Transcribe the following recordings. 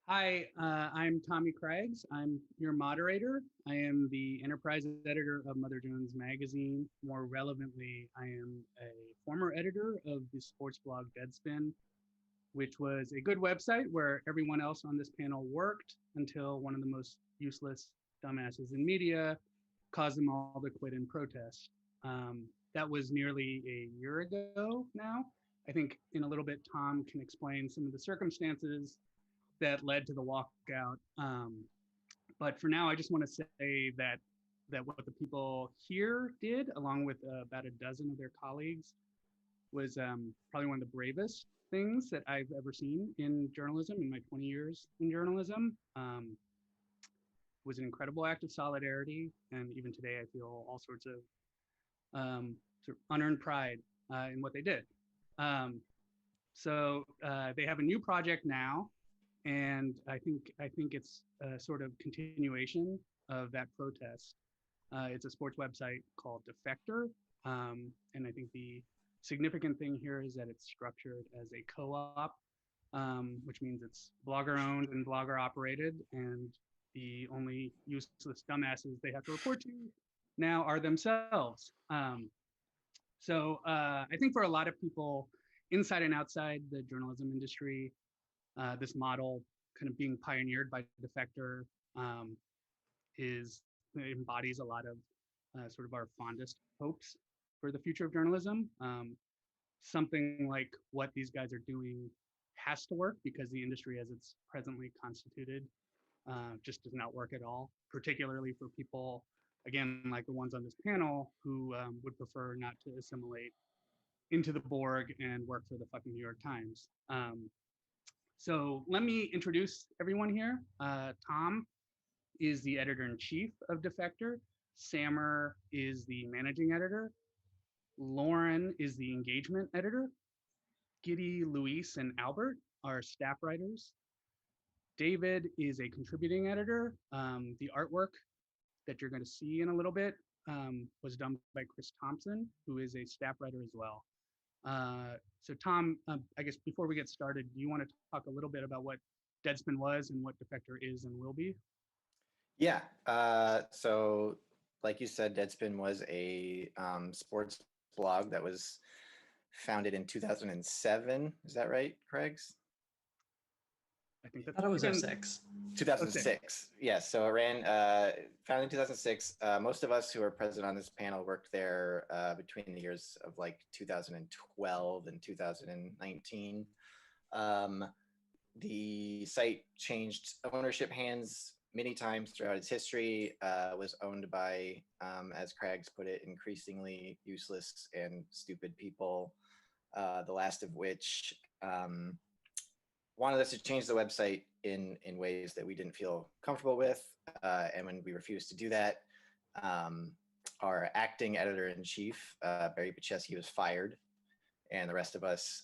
Hi, I'm Tommy Craigs. I'm your moderator. I am the enterprise editor of Mother Jones Magazine. More relevantly, I am a former editor of the sports blog Deadspin, which was a good website where everyone else on this panel worked until one of the most useless dumbasses in media caused them all to quit in protest. That was nearly a year ago now. I think in a little bit, Tom can explain some of the circumstances that led to the walkout. But for now, I just want to say that what the people here did, along with about a dozen of their colleagues, was probably one of the bravest things that I've ever seen in journalism in my 20 years in journalism. Was an incredible act of solidarity, and even today, I feel all sorts of sort of unearned pride in what they did. So they have a new project now, and I think it's a sort of continuation of that protest. It's a sports website called Defector, and I think the significant thing here is that it's structured as a co-op, which means it's blogger owned and blogger operated, and the only useless dumbasses they have to report to now are themselves. I think for a lot of people inside and outside the journalism industry, this model kind of being pioneered by Defector um, is embodies a lot of sort of our fondest hopes for the future of journalism. Something like what these guys are doing has to work because the industry as it's presently constituted just does not work at all, particularly for people, again, like the ones on this panel who would prefer not to assimilate into the Borg and work for the fucking New York Times. So let me introduce everyone here. Tom is the editor-in-chief of Defector. Samer is the managing editor. Lauren is the engagement editor. Giddy, Luis, and Albert are staff writers. David is a contributing editor. The artwork that you're going to see in a little bit was done by Chris Thompson, who is a staff writer as well. So Tom, I guess before we get started, do you want to talk a little bit about what Deadspin was and what Defector is and will be? Yeah. So like you said, Deadspin was a sports blog that was founded in 2007. Is that right, Craigs? I think that's I thought it was 06. 2006. Yes. So it ran, founded in 2006. Most of us who are present on this panel worked there between the years of like 2012 and 2019. The site changed ownership hands many times throughout its history, was owned by, as Craigs put it, increasingly useless and stupid people, the last of which wanted us to change the website in ways that we didn't feel comfortable with. And when we refused to do that, our acting editor-in-chief, Barry Pacheski, was fired. And the rest of us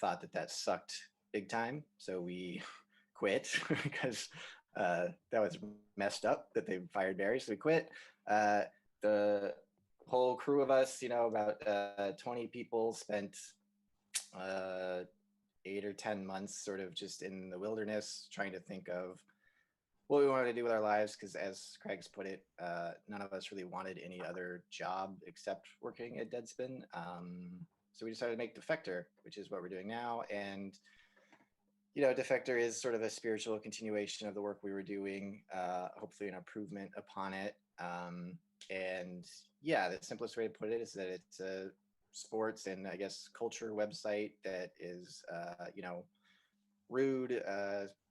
thought that sucked big time. So we quit because that was messed up that they fired Barry. So we quit. The whole crew of us, about 20 people, spent 8 or 10 months sort of just in the wilderness trying to think of what we wanted to do with our lives, because as Craig's put it, none of us really wanted any other job except working at Deadspin. So we decided to make Defector, which is what we're doing now. And Defector is sort of a spiritual continuation of the work we were doing, hopefully an improvement upon it. And yeah, the simplest way to put it is that it's a sports and I guess culture website that is, rude,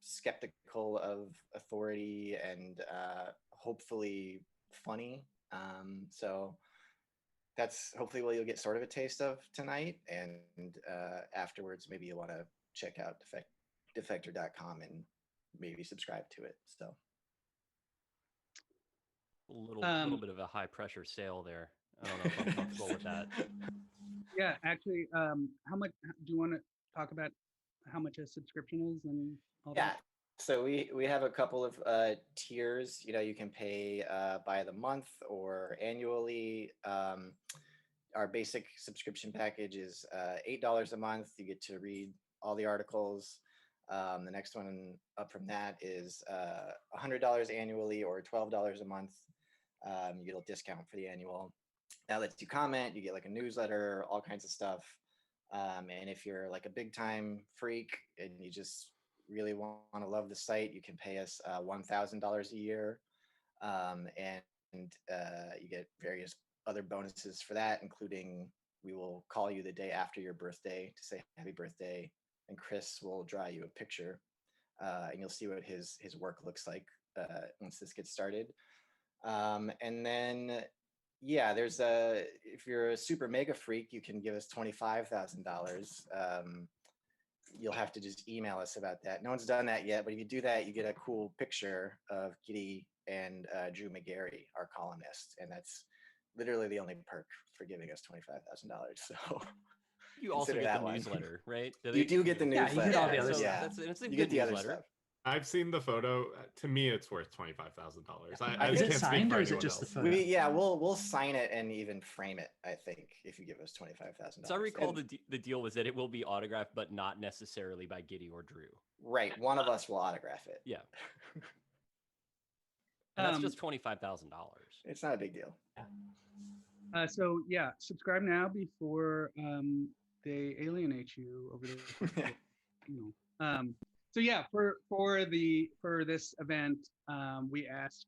skeptical of authority, and hopefully funny. So that's hopefully what you'll get sort of a taste of tonight. And afterwards, maybe you'll want to check out defector.com and maybe subscribe to it. So a little bit of a high pressure sale there. I don't know if I'm comfortable with that. Yeah, actually, how much do you want to talk about how much a subscription is and all that? So we have a couple of tiers. You can pay by the month or annually. Our basic subscription package is $8 a month. You get to read all the articles. The next one up from that is $100 annually or $12 a month. You get a discount for the annual. That lets you comment. You get like a newsletter, all kinds of stuff. And if you're like a big time freak and you just really want to love the site, you can pay us $1,000 a year. And you get various other bonuses for that, including we will call you the day after your birthday to say happy birthday, and Chris will draw you a picture, and you'll see what his work looks like once this gets started. And then, yeah, there's if you're a super mega freak, you can give us $25,000. You'll have to just email us about that. No one's done that yet, but if you do that, you get a cool picture of Giddy and Drew McGarry, our columnist, and that's literally the only perk for giving us $25,000. So you also consider get that the one. newsletter, right? You do get the Yeah, newsletter. you get all the other yeah. stuff. It's a You good get the other newsletter. stuff. I've seen the photo. To me, it's worth $25,000. I Is it can't speak signed for or is it anyone just the else. photo? We'll sign it and even frame it, I think, if you give us $25,000. So I recall And- the deal was that it will be autographed, but not necessarily by Giddy or Drew. Right, one of us will autograph it. Yeah. And that's Um, just $25,000. It's not a big deal. So yeah, subscribe now before they alienate you over the. You know. So yeah, for this event, we asked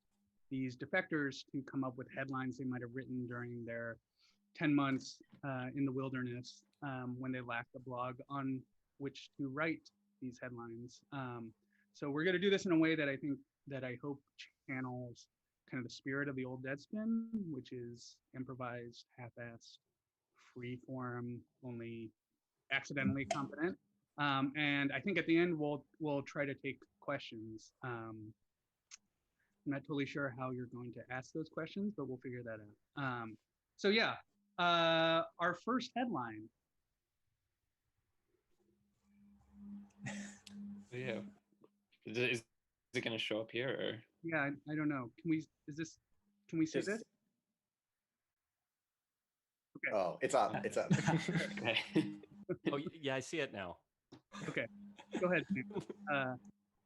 these defectors to come up with headlines they might have written during their 10 months in the wilderness when they lacked a blog on which to write these headlines. So we're going to do this in a way that I hope channels kind of the spirit of the old Deadspin, which is improvised, half-assed, free form, only accidentally confident. And I think at the end we'll try to take questions. I'm not totally sure how you're going to ask those questions, but we'll figure that out. So yeah, our first headline. Yeah. Is it going to show up here or? Yeah, I don't know. Can we see Just- this? Oh, it's up. It's up. Okay. Oh, yeah, I see it now. Go ahead. Sam.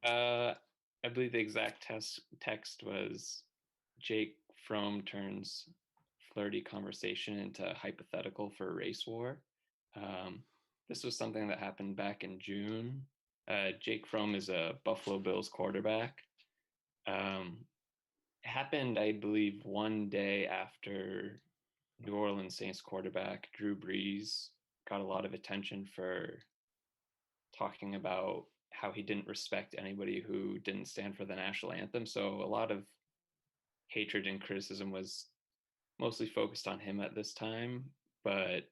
I believe the exact text was Jake Fromm turns flirty conversation into hypothetical for a race war. This was something that happened back in June. Jake Fromm is a Buffalo Bills quarterback. It happened, I believe, one day after New Orleans Saints quarterback Drew Brees got a lot of attention for talking about how he didn't respect anybody who didn't stand for the national anthem. So a lot of hatred and criticism was mostly focused on him at this time. But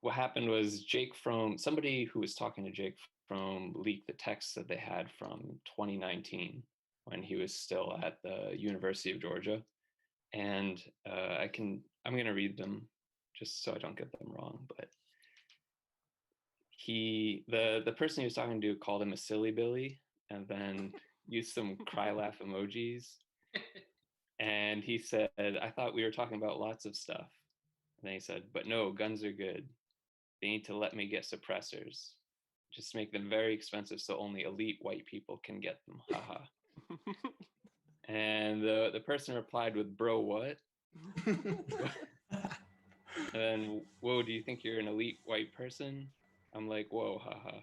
what happened was Jake Fromm, somebody who was talking to Jake Fromm, leaked the texts that they had from 2019 when he was still at the University of Georgia. And I'm going to read them just so I don't get them wrong. But the person he was talking to called him a silly Billy and then used some cry laugh emojis. And he said, I thought we were talking about lots of stuff. And then he said, but no, guns are good. They need to let me get suppressors. Just make them very expensive so only elite white people can get them. Haha. And the person replied with, bro, what? And then, whoa, do you think you're an elite white person? I'm like, whoa, haha.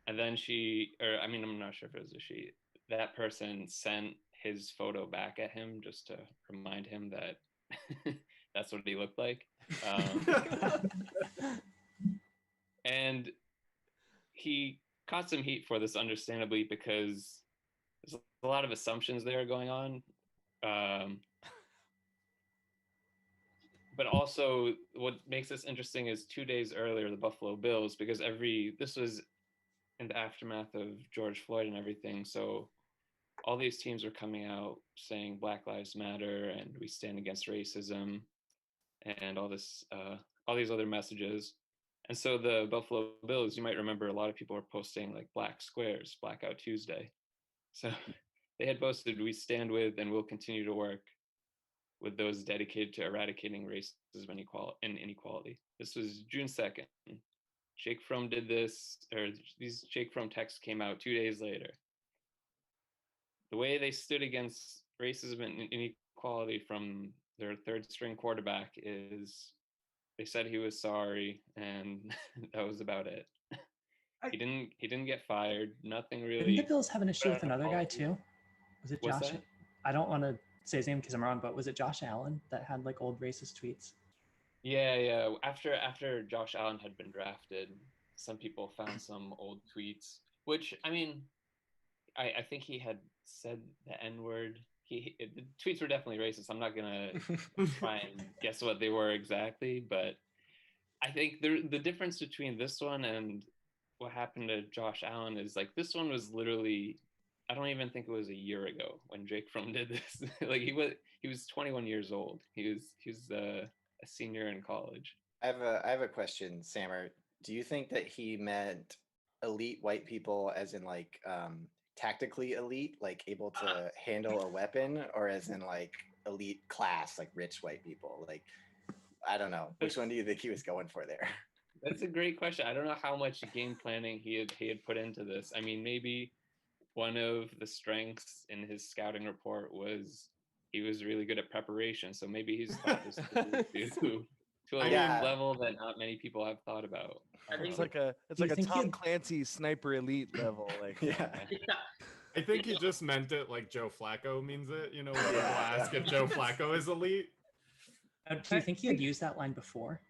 And then I'm not sure if it was a she. That person sent his photo back at him just to remind him that that's what he looked like. And he caught some heat for this, understandably, because there's a lot of assumptions there going on. But also what makes this interesting is 2 days earlier, the Buffalo Bills, because this was in the aftermath of George Floyd and everything. So all these teams were coming out saying Black Lives Matter and we stand against racism and all these other messages. And so the Buffalo Bills, you might remember, a lot of people were posting like black squares, Blackout Tuesday. So they had posted, we stand with and will continue to work with those dedicated to eradicating racism and inequality. This was June 2nd. Jake Fromm did this, or these Jake Fromm texts came out 2 days later. The way they stood against racism and inequality from their third string quarterback is they said he was sorry, and that was about it. He didn't get fired. Nothing really. Didn't the Bills have an issue with another guy apology. too? Was it What's Josh? that? I don't want to say his name because I'm wrong, but was it Josh Allen that had like old racist tweets? Yeah. After Josh Allen had been drafted, some people found some old tweets, which I mean, I think he had said the N-word. The tweets were definitely racist. I'm not gonna try and guess what they were exactly, but I think the difference between this one and what happened to Josh Allen is like this one was literally, I don't even think it was a year ago when Jake Fromm did this. Like he was 21 years old. He was a senior in college. I have a question, Sammer. Do you think that he meant elite white people as in like tactically elite, like able to handle a weapon, or as in like elite class, like rich white people? Like, I don't know. Which one do you think he was going for there? That's a great question. I don't know how much game planning he had put into this. I mean, maybe one of the strengths in his scouting report was he was really good at preparation. So maybe he's thought this through to a Yeah. level that not many people have thought about. I think Do it's you like a think he Tom had- Clancy sniper elite level. Like Yeah. I think he just meant it like Joe Flacco means it. You know, when people Yeah. ask if Joe Flacco is elite. Do you think he had used that line before?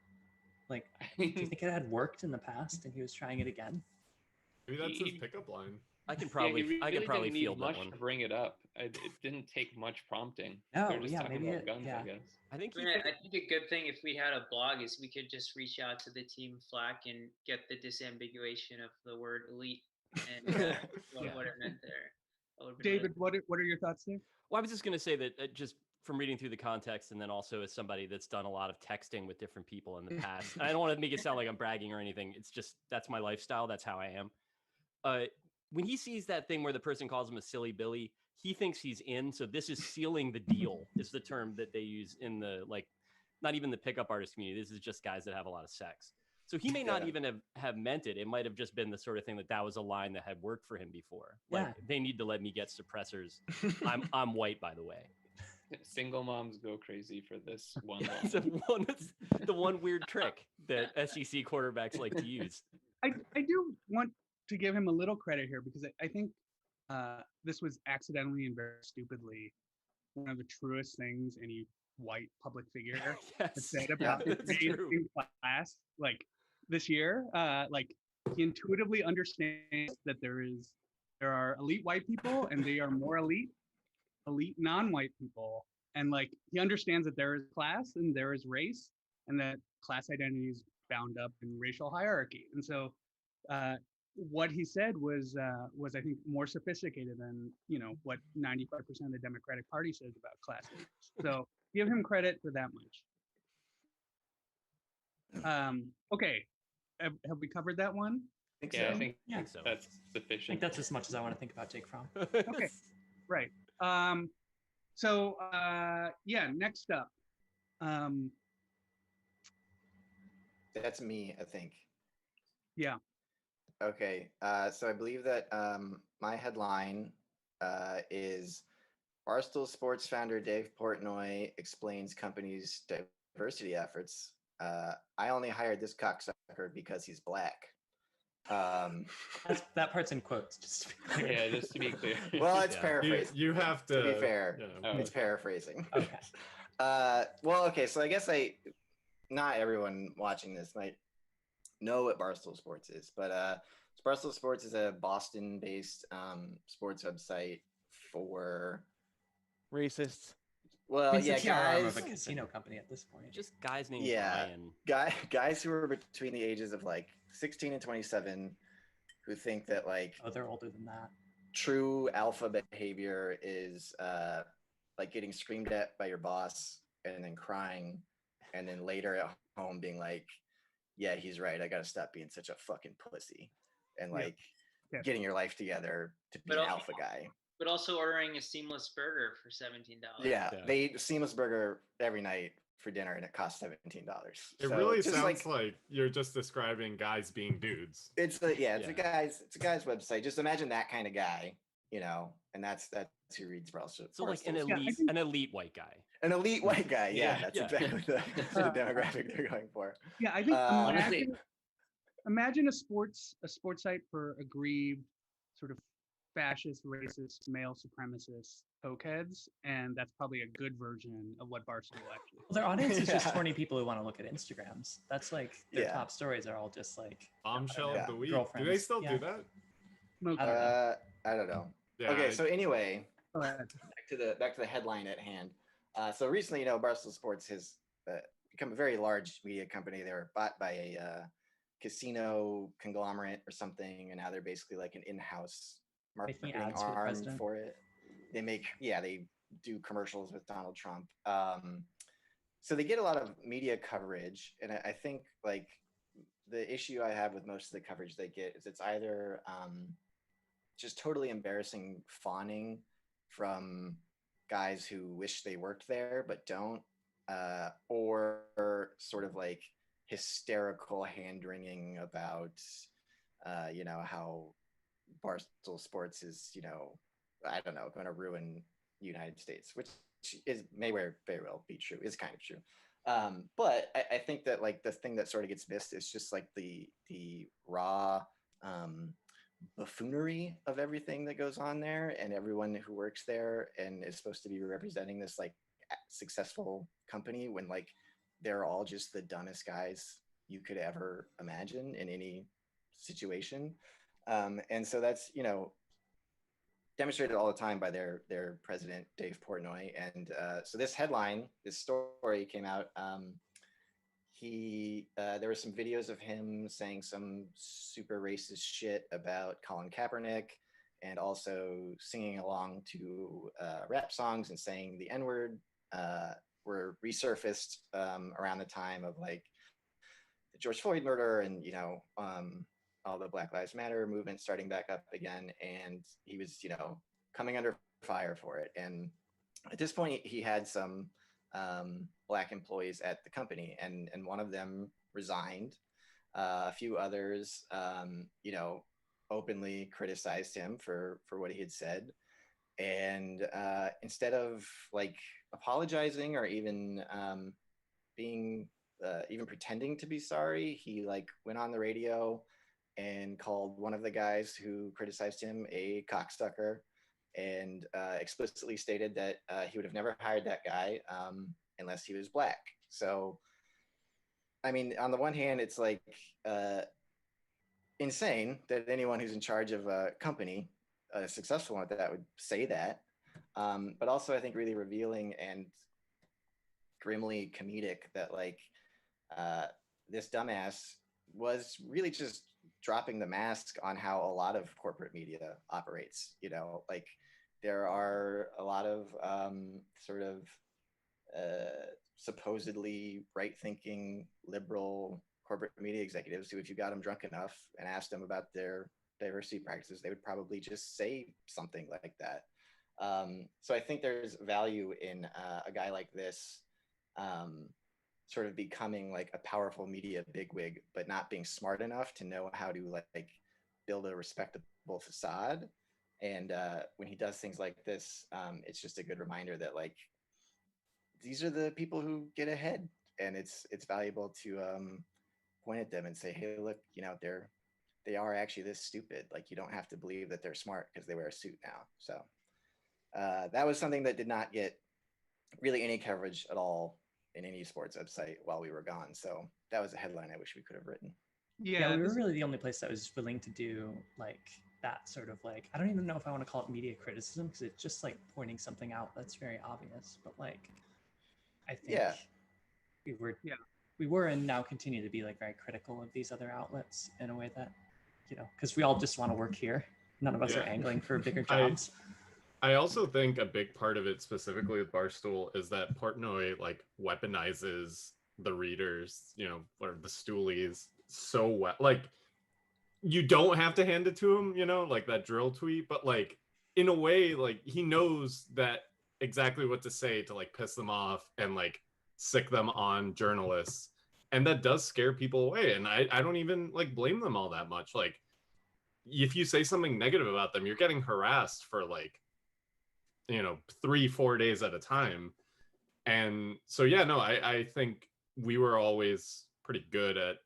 Like, I do you mean, think it had worked in the past and he was trying it again? Maybe that's his He- pickup line. I can yeah, probably he I can really probably didn't need field that much one. to bring it up. It didn't take much prompting. No, They're just yeah, talking maybe about it- guns, yeah. I guess. I think I he mean, figured- I think a good thing if we had a blog is we could just reach out to the team Flack and get the disambiguation of the word elite and Yeah. what it meant there. That would've been David, what are your thoughts there? Well, I was just going to say that just from reading through the context, and then also as somebody that's done a lot of texting with different people in the past, and I don't want to make it sound like I'm bragging or anything. It's just that's my lifestyle. That's how I am. When he sees that thing where the person calls him a silly Billy, he thinks he's in. So this is sealing the deal. Is the term that they use in the not even the pickup artist community. This is just guys that have a lot of sex. So he may not Yeah. even have meant it. It might have just been the sort of thing that was a line that had worked for him before. Like Yeah. they need to let me get suppressors. I'm white, by the way. Single moms go crazy for this one line. It's the one weird trick that SEC quarterbacks like to use. I do want to give him a little credit here because I think this was accidentally and very stupidly one of the truest things any white public figure has Yes, said about his that's grade true. in class like this year. Like he intuitively understands that there are elite white people and they are more elite non-white people, and like he understands that there is class and there is race and that class identity is bound up in racial hierarchy. And so what he said was I think more sophisticated than what 95% of the Democratic Party says about class issues. So give him credit for that much. Okay, have we covered that one? Think Yeah, so? I think Yeah. think so. that's I sufficient. think that's as much as I want to think about Jake Fromm. Okay. Right. So yeah, next up. That's me, I think. Yeah. Okay, so I believe that my headline is Barstool Sports founder Dave Portnoy explains company's diversity efforts. I only hired this cocksucker because he's black. That part's in quotes, just to be clear. Yeah, just to be clear. Well, it's Yeah. paraphrasing. You have to be fair. Yeah. Oh, It's paraphrasing. Okay. Well, okay, so I guess not everyone watching this might know what Barstool Sports is, but Barstool Sports is a Boston-based sports website for Racists. well, It's yeah, the TRM of guys, a casino company at this point. Just guys named Yeah. Brian. guys who are between the ages of like 16 and 27 who think that like Oh, they're older than that. true alpha behavior is like getting screamed at by your boss and then crying and then later at home being like, yeah, he's right, I gotta stop being such a fucking pussy and Yeah. like Yeah. getting your life together to be But an also- alpha guy. But also ordering a seamless burger for $17. Yeah, Yeah. they eat seamless burger every night for dinner and it costs $17. It So really just sounds like you're just describing guys being dudes. it's a Yeah. it's a guy's website. Just imagine that kind of guy, and that's who reads Barstool. So like an Barstool. elite white guy. An elite white guy. Yeah, Yeah, that's yeah. exactly the demographic they're going for. Yeah, I think Honestly- imagine a sports site for aggrieved, sort of fascist, racist, male supremacist cokeheads, and that's probably a good version of what Barstool actually. Well, their audience is just Yeah. horny people who want to look at Instagrams. That's like their Yeah. top stories are all just like Bombshell Yeah. of the week. Do they Girlfriends. still Yeah. do that? Smoke. I don't know. I don't know. Yeah. Okay, so anyway, Go ahead. back to the headline at hand. So recently, Barstool Sports has become a very large media company. They were bought by a casino conglomerate or something, and now they're basically like an in-house marketing ads for the arm president. for it. They do commercials with Donald Trump. So they get a lot of media coverage, and I think like the issue I have with most of the coverage they get is it's either just totally embarrassing fawning from guys who wish they worked there but don't, or sort of like hysterical hand wringing about how Barstool Sports is I don't know, going to ruin the United States, which may very well be true, is kind of true. But I think that like the thing that sort of gets missed is just like the raw buffoonery of everything that goes on there, and everyone who works there and is supposed to be representing this like successful company when like they're all just the dumbest guys you could ever imagine in any situation. And so that's demonstrated all the time by their president Dave Portnoy. And so this story came out. There were some videos of him saying some super racist shit about Colin Kaepernick, and also singing along to rap songs and saying the N-word. Were resurfaced around the time of like the George Floyd murder and all the Black Lives Matter movement starting back up again, and he was coming under fire for it. And at this point he had some Black employees at the company, and one of them resigned. A few others openly criticized him for what he had said, and instead of like apologizing or even being even pretending to be sorry, he like went on the radio and called one of the guys who criticized him a cocksucker, and explicitly stated that he would have never hired that guy unless he was Black. So, I mean, on the one hand, it's like insane that anyone who's in charge of a company, a successful one at that, would say that. But also, I think really revealing and grimly comedic that like this dumbass was really just dropping the mask on how a lot of corporate media operates. Like there are a lot of sort of supposedly right-thinking liberal corporate media executives who, if you got them drunk enough and asked them about their diversity practices, they would probably just say something like that. So I think there's value in a guy like this sort of becoming like a powerful media bigwig, but not being smart enough to know how to like build a respectable facade. And when he does things like this, it's just a good reminder that like these are the people who get ahead, and it's valuable to point at them and say, hey, look, they are actually this stupid. Like you don't have to believe that they're smart because they wear a suit now. So that was something that did not get really any coverage at all in any sports website while we were gone. So that was a headline I wish we could have written. Yeah, we were really the only place that was willing to do like that sort of like, I don't even know if I want to call it media criticism, because it's just like pointing something out that's very obvious. But like, I think we were and now continue to be like very critical of these other outlets in a way that, because we all just want to work here. None of us are angling for bigger jobs. I also think a big part of it, specifically with Barstool, is that Portnoy like weaponizes the readers, or the stoolies so well. Like you don't have to hand it to him, like that drill tweet, but like in a way, like he knows that exactly what to say to like piss them off and like sick them on journalists, and that does scare people away. And I don't even like blame them all that much. Like, if you say something negative about them, you're getting harassed for like, 3-4 days at a time. And so yeah, no, I think we were always pretty good at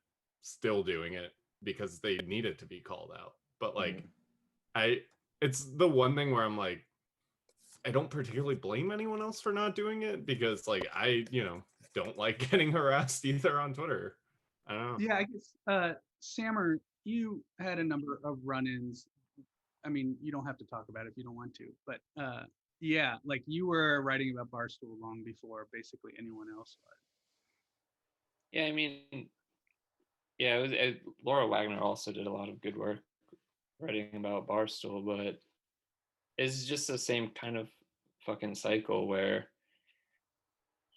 still doing it because they needed to be called out. But like, it's the one thing where I'm like, I don't particularly blame anyone else for not doing it, because like I don't like getting harassed either on Twitter. I don't know. Yeah, I guess Sammer, you had a number of run-ins. I mean, you don't have to talk about it if you don't want to, but yeah, like you were writing about Barstool long before basically anyone else was. Yeah, I mean, yeah, Laura Wagner also did a lot of good work writing about Barstool, but it's just the same kind of fucking cycle where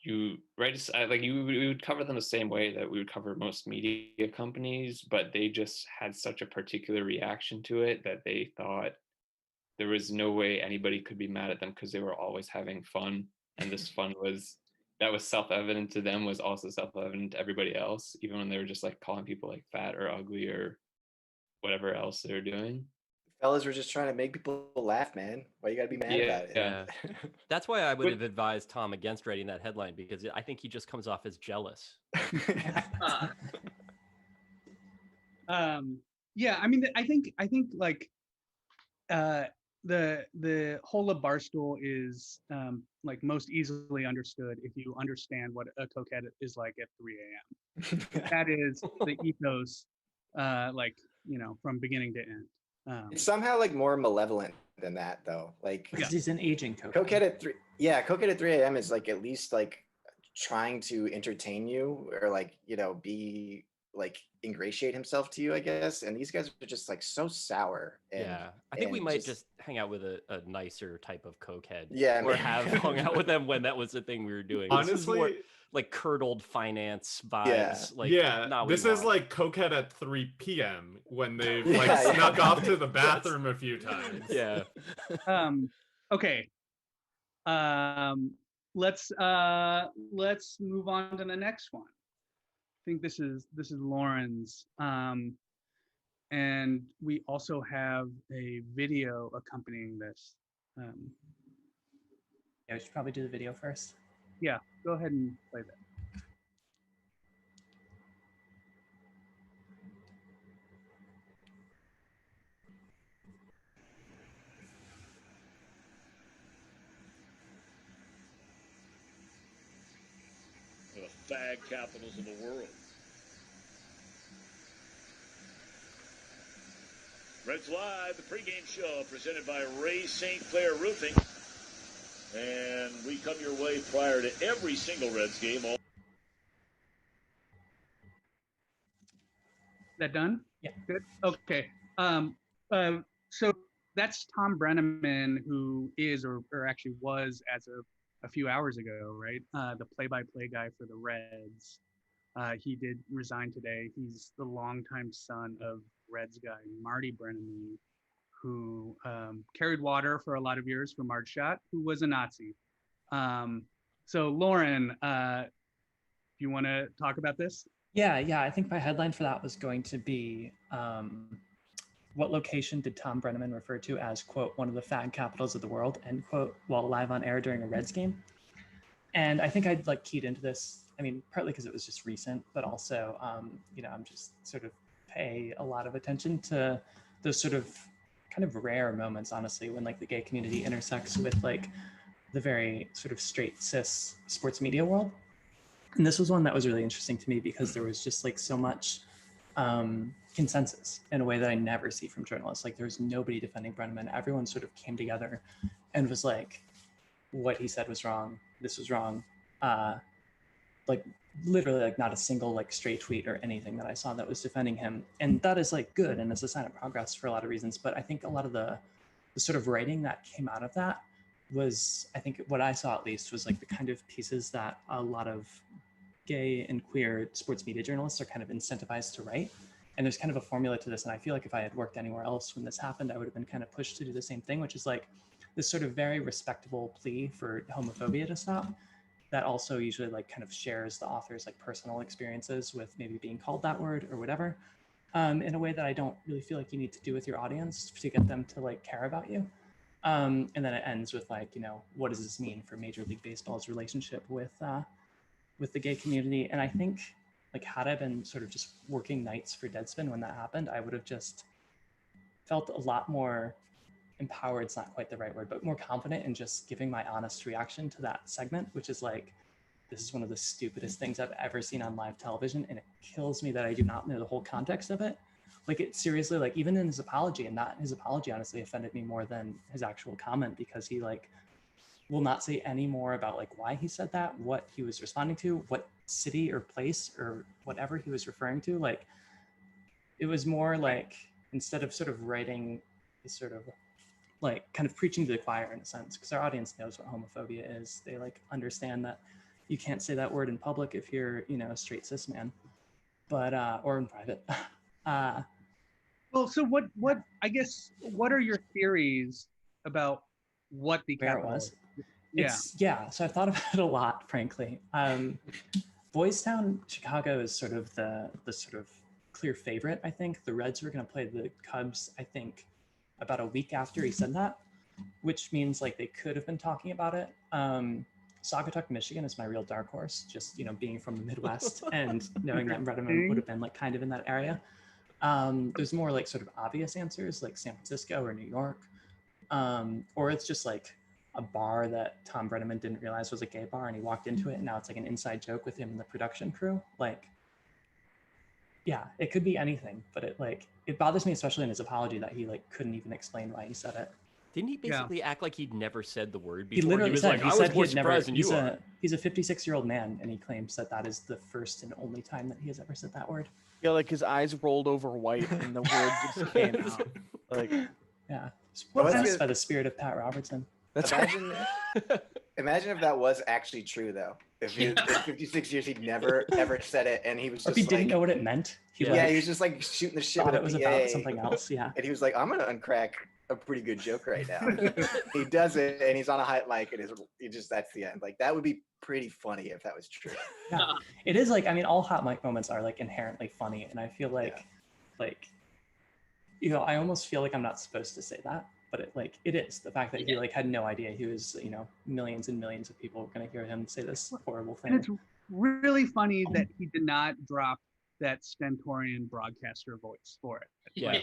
you we would cover them the same way that we would cover most media companies, but they just had such a particular reaction to it that they thought there was no way anybody could be mad at them because they were always having fun, and this fun was self-evident to them was also self-evident to everybody else, even when they were just like calling people like fat or ugly or whatever else they're doing. Fellas were just trying to make people laugh, man. Why you gotta be mad about it? Yeah. That's why I would have advised Tom against writing that headline, because I think he just comes off as jealous. Yeah, I mean, I think like the whole of Barstool is like most easily understood if you understand what a cokehead is like at 3 a.m. That is the ethos, like from beginning to end. It's somehow like more malevolent than that, though. Like, Because he's an aging cokehead. cokehead at 3. Yeah, cokehead at 3 a.m. is like at least like trying to entertain you, or like be like ingratiate himself to you, I guess. And these guys are just like so sour. Yeah, I think we might just hang out with a nicer type of cokehead. Yeah, or have hung out with them when that was the thing we were doing. This is more Honestly, like curdled finance Yeah. vibes. Like, yeah, not what this we is want. like cokehead at 3 p.m. when they've Yeah, like yeah. snuck off to the bathroom a few times. Yeah. Okay. Let's move on to the next one. I think this is Lauren's. And we also have a video accompanying this. Yeah, we should probably do the video first. Yeah, go ahead and play that. The fag capitals of the world. Reds Live, the pregame show presented by Ray St. Clair Roofing. And we come your way prior to every single Reds game. That done? Yeah. Good. Okay. So that's Tom Brenneman, who is or actually was as of a few hours ago, right? The play-by-play guy for the Reds. He did resign today. He's the longtime son of Reds guy Marty Brenneman, who carried water for a lot of years for Marge Schott, who was a Nazi. So Lauren, do you want to talk about this? Yeah. I think my headline for that was going to be, what location did Tom Brenneman refer to as, quote, one of the fag capitals of the world, end quote, while live on air during a Reds game? And I think I'd like keyed into this. I mean, partly because it was just recent, but also, I'm just sort of pay a lot of attention to those sort of kind of rare moments, honestly, when like the gay community intersects with like the very sort of straight cis sports media world. And this was one that was really interesting to me because there was just like so much consensus in a way that I never see from journalists. Like there was nobody defending Brenneman. Everyone sort of came together and was like, what he said was wrong. This was wrong. Like literally like not a single like stray tweet or anything that I saw that was defending him. And that is like good. And it's a sign of progress for a lot of reasons. But I think a lot of the sort of writing that came out of that was, I think what I saw at least was like the kind of pieces that a lot of gay and queer sports media journalists are kind of incentivized to write. And there's kind of a formula to this. And I feel like if I had worked anywhere else when this happened, I would have been kind of pushed to do the same thing, which is like this sort of very respectable plea for homophobia to stop that also usually like kind of shares the author's like personal experiences with maybe being called that word or whatever, in a way that I don't really feel like you need to do with your audience to get them to like care about you. And then it ends with like, you know, what does this mean for Major League Baseball's relationship with the gay community? And I think like had I been sort of just working nights for Deadspin when that happened, I would have just felt a lot more empowered, it's not quite the right word, but more confident in just giving my honest reaction to that segment, which is like, this is one of the stupidest things I've ever seen on live television, and it kills me that I do not know the whole context of it. Like it seriously, like even in his apology, and that his apology honestly offended me more than his actual comment, because he like will not say any more about like why he said that, what he was responding to, what city or place or whatever he was referring to. Like it was more like, instead of sort of writing this sort of like kind of preaching to the choir in a sense, because our audience knows what homophobia is. They like understand that you can't say that word in public if you're, you know, a straight cis man, but or in private. Well, so what I guess what are your theories about what the Where it capital was? is? Yeah. Yeah. So I've thought about it a lot, frankly. Boys Town, Chicago is sort of the sort of clear favorite. I think the Reds were going to play the Cubs, I think, about a week after he said that, which means like they could have been talking about it. Saugatuck, Michigan is my real dark horse, just, you know, being from the Midwest and knowing that Brenneman would have been like kind of in that area. There's more like sort of obvious answers like San Francisco or New York, or it's just like a bar that Tom Brenneman didn't realize was a gay bar and he walked into it and now it's like an inside joke with him and the production crew. Like, yeah, it could be anything, but it bothers me, especially in his apology, that he like couldn't even explain why he said it. Didn't he basically act like he'd never said the word before? He literally was said, like, he I said was more he had never, surprised than you are. he's a 56-year-old man, and he claims that that is the first and only time that he has ever said that word. Yeah, like his eyes rolled over white and the word just came out. Like, yeah, Well, that's possessed good. by the spirit of Pat Robertson. that's Imagine if that was actually true, though. If in 56 years he'd never ever said it, and he was Or just if he didn't like, know what it meant. He he was just like shooting the shit thought with it was the about PA, something else. Yeah. and he was like, I'm gonna uncrack a pretty good joke right now. He does it, and he's on a high mic, and that's the end. Like that would be pretty funny if that was true. Yeah, it is. Like, I mean, all hot mic moments are like inherently funny, and I feel like, you know, I almost feel like I'm not supposed to say that, but it is the fact that he like had no idea he was, you know, millions and millions of people were going to hear him say this horrible thing. And it's really funny that he did not drop that stentorian broadcaster voice for it. Yeah. Like,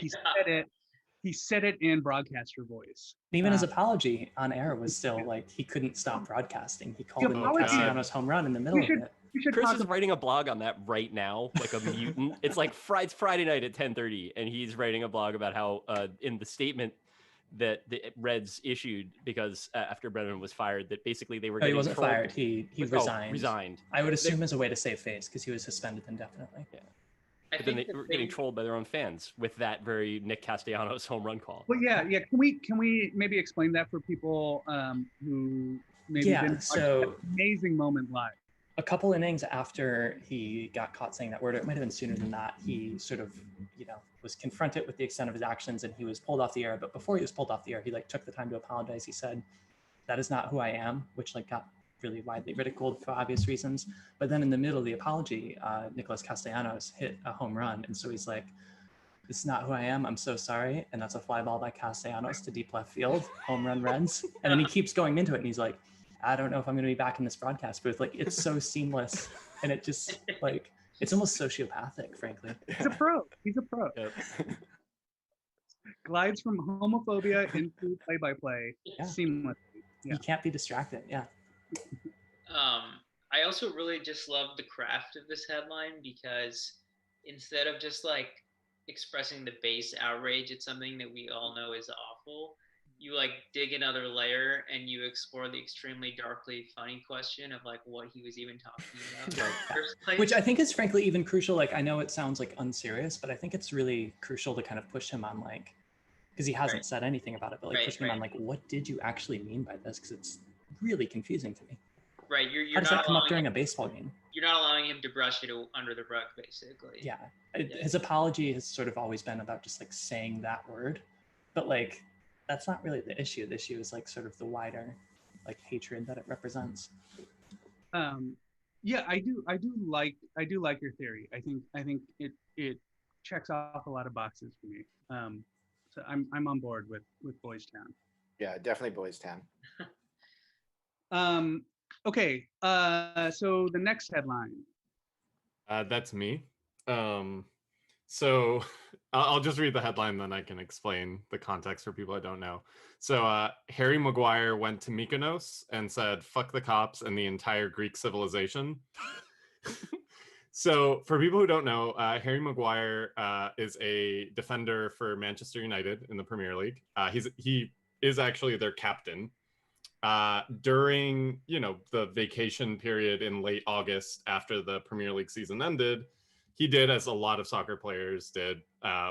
he said it in broadcaster voice. And even his apology on air was still like he couldn't stop broadcasting. He called in apology- Castellanos home run in the middle of it. We should Chris talk is about, writing a blog on that right now, like a mutant. It's like it's Friday night at 10:30, and he's writing a blog about how in the statement that the Reds issued, because after Brennan was fired, that basically they were No, he getting wasn't trolled. fired. He resigned. Resigned. I would assume as a way to save face because he was suspended indefinitely. Yeah. I But then think they the were getting thing- trolled by their own fans with that very Nick Castellanos home run call. well, yeah. Can we maybe explain that for people who maybe Yeah, didn't watch so- that amazing moment live? A couple innings after he got caught saying that word, or it might have been sooner than that, he sort of, you know, was confronted with the extent of his actions and he was pulled off the air. But before he was pulled off the air, he like took the time to apologize. He said, "That is not who I am," which like got really widely ridiculed for obvious reasons. But then in the middle of the apology, Nicholas Castellanos hit a home run. And so he's like, "This is not who I am. I'm so sorry." And that's a fly ball by Castellanos to deep left field, home run Reds. And then he keeps going into it and he's like, "I don't know if I'm going to be back in this broadcast booth." Like, it's so seamless. And it just like, it's almost sociopathic, frankly. He's a pro. He's a pro. Yep. Glides from homophobia into play-by-play Yeah. seamlessly. Yeah. You can't be distracted. Yeah. I also really just love the craft of this headline, because instead of just like expressing the base outrage at something that we all know is awful, you like dig another layer and you explore the extremely darkly funny question of like what he was even talking about in the first place. Which I think is frankly even crucial. Like, I know it sounds like unserious, but I think it's really crucial to kind of push him on like, because he hasn't said anything about it, but like push him on like, what did you actually mean by this? Because it's really confusing to me. Right, you're How does not that come up allowing during him, a baseball game? you're not allowing him to brush it under the rug, basically. Yeah. His apology has sort of always been about just like saying that word, but like, that's not really the issue. The issue is like sort of the wider like hatred that it represents. Yeah, I do like your theory. I think it checks off a lot of boxes for me. So I'm on board with Boys Town. Yeah, definitely Boys Town. Okay, so the next headline. That's me. So I'll just read the headline, then I can explain the context for people I don't know. So Harry Maguire went to Mykonos and said, "Fuck the cops and the entire Greek civilization." So for people who don't know, Harry Maguire is a defender for Manchester United in the Premier League. He is actually their captain. During the vacation period in late August after the Premier League season ended, he did, as a lot of soccer players did,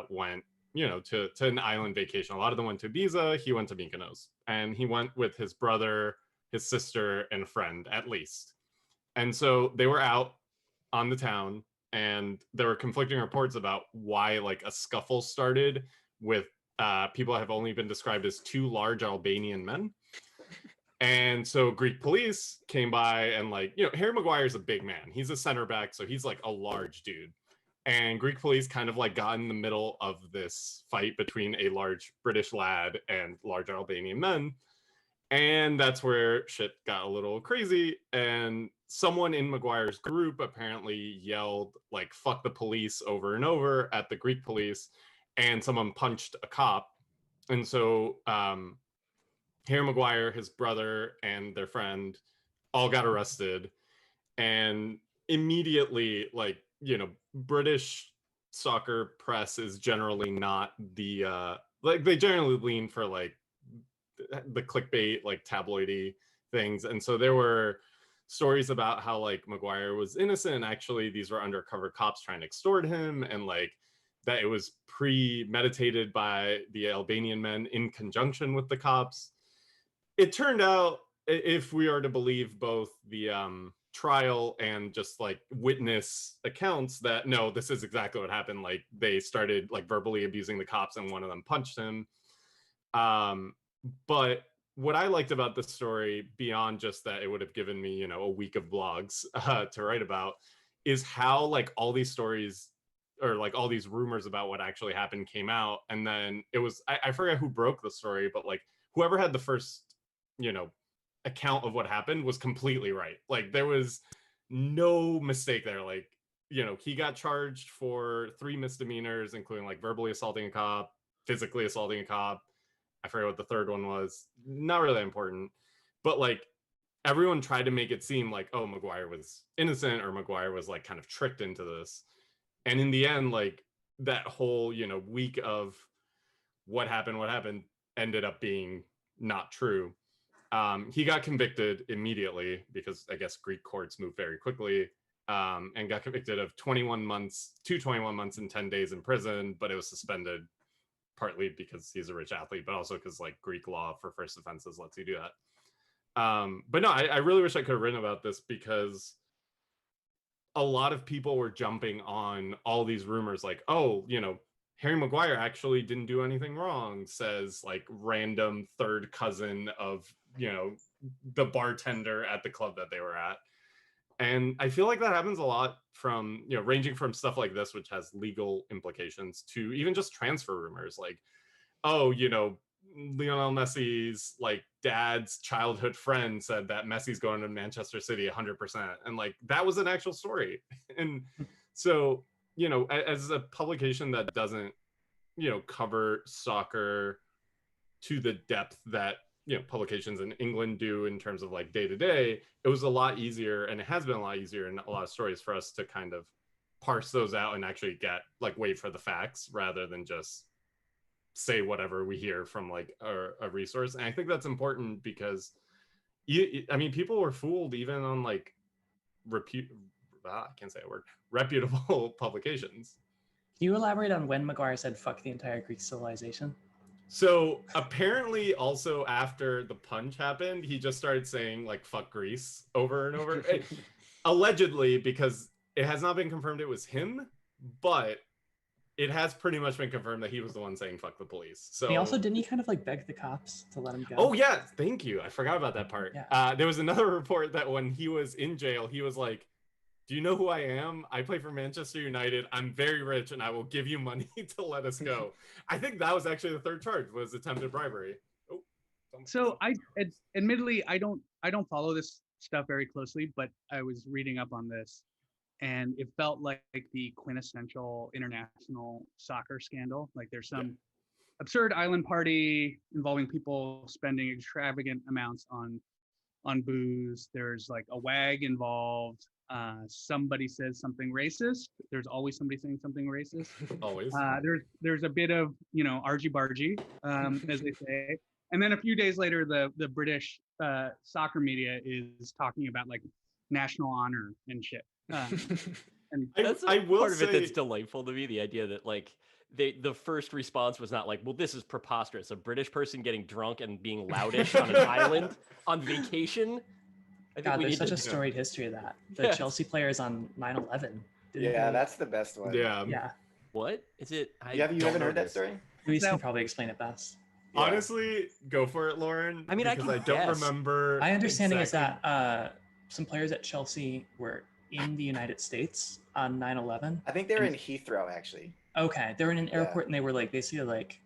went to an island vacation. A lot of them went to Ibiza. He went to Mykonos, and he went with his brother, his sister, and a friend at least. And so they were out on the town, and there were conflicting reports about why like a scuffle started with people that have only been described as two large Albanian men. And so Greek police came by and Harry Maguire's a big man. He's a center back, so he's like a large dude. And Greek police kind of like got in the middle of this fight between a large British lad and large Albanian men. And that's where shit got a little crazy. And someone in Maguire's group apparently yelled like "fuck the police" over and over at the Greek police, and someone punched a cop. And so Harry Maguire, his brother, and their friend all got arrested. And immediately, British soccer press is generally not the they generally lean for like the clickbait, like tabloidy things. And so there were stories about how like Maguire was innocent. Actually, these were undercover cops trying to extort him, and like that it was premeditated by the Albanian men in conjunction with the cops. It turned out, if we are to believe both the trial and just like witness accounts, that no, this is exactly what happened. Like they started like verbally abusing the cops, and one of them punched him. But what I liked about the story, beyond just that it would have given me, a week of blogs to write about, is how like all these stories or like all these rumors about what actually happened came out. And then it was, I forget who broke the story, but like whoever had the first, account of what happened was completely right. Like there was no mistake there. Like, he got charged for 3 misdemeanors, including like verbally assaulting a cop, physically assaulting a cop. I forget what the third one was. Not really important. But like everyone tried to make it seem like, oh, Maguire was innocent, or Maguire was like kind of tricked into this. And in the end, like that whole, week of what happened ended up being not true. He got convicted immediately because I guess Greek courts move very quickly, and got convicted of 21 months and 10 days in prison, but it was suspended partly because he's a rich athlete, but also because like Greek law for first offenses lets you do that. But no, I really wish I could have written about this, because a lot of people were jumping on all these rumors like, oh, Harry Maguire actually didn't do anything wrong, says like random third cousin of, the bartender at the club that they were at. And I feel like that happens a lot from, ranging from stuff like this, which has legal implications, to even just transfer rumors like, oh, Lionel Messi's like dad's childhood friend said that Messi's going to Manchester City 100%. And like, that was an actual story. And so, as a publication that doesn't, cover soccer to the depth that, publications in England do in terms of like day to day, it was a lot easier, and it has been a lot easier in a lot of stories for us to kind of parse those out and actually get like wait for the facts rather than just say whatever we hear from like a resource. And I think that's important because people were fooled even on like I can't say a word, reputable publications. Can you elaborate on when Maguire said "fuck the entire Greek civilization"? So apparently also after the punch happened, he just started saying like "fuck Greece" over and over. Allegedly, because it has not been confirmed it was him, but it has pretty much been confirmed that he was the one saying "fuck the police." So He also didn't he kind of like beg the cops to let him go? Oh yeah, thank you. I forgot about that part. Yeah. There was another report that when he was in jail, he was like, "Do you know who I am? I play for Manchester United. I'm very rich, and I will give you money to let us go." I think that was actually the third charge, was attempted bribery. Oh, So admittedly, I don't follow this stuff very closely, but I was reading up on this, and it felt like the quintessential international soccer scandal. Like there's some absurd island party involving people spending extravagant amounts on booze. There's like a wag involved. Somebody says something racist. There's always somebody saying something racist. Always. There's a bit of argy bargy, as they say. And then a few days later, the British soccer media is talking about like national honor and shit. And That's I will part of it say- that's delightful to me. The idea that like the first response was not like, well, this is preposterous. A British person getting drunk and being loutish on an island on vacation. I think God, we there's need such to a storied history of that. The Yes. Chelsea players on 9/11. Yeah, that's the best one. Yeah. Yeah. What is it? I You don't haven't know heard that this. story? Luis can So- probably explain it best. Yeah. Honestly, go for it, Lauren. I mean, I because can I don't guess. remember. My understanding exactly. is that some players at Chelsea were in the United States on 9/11. I think they were in Heathrow actually. Okay, they were in an Yeah. airport and they were like basically like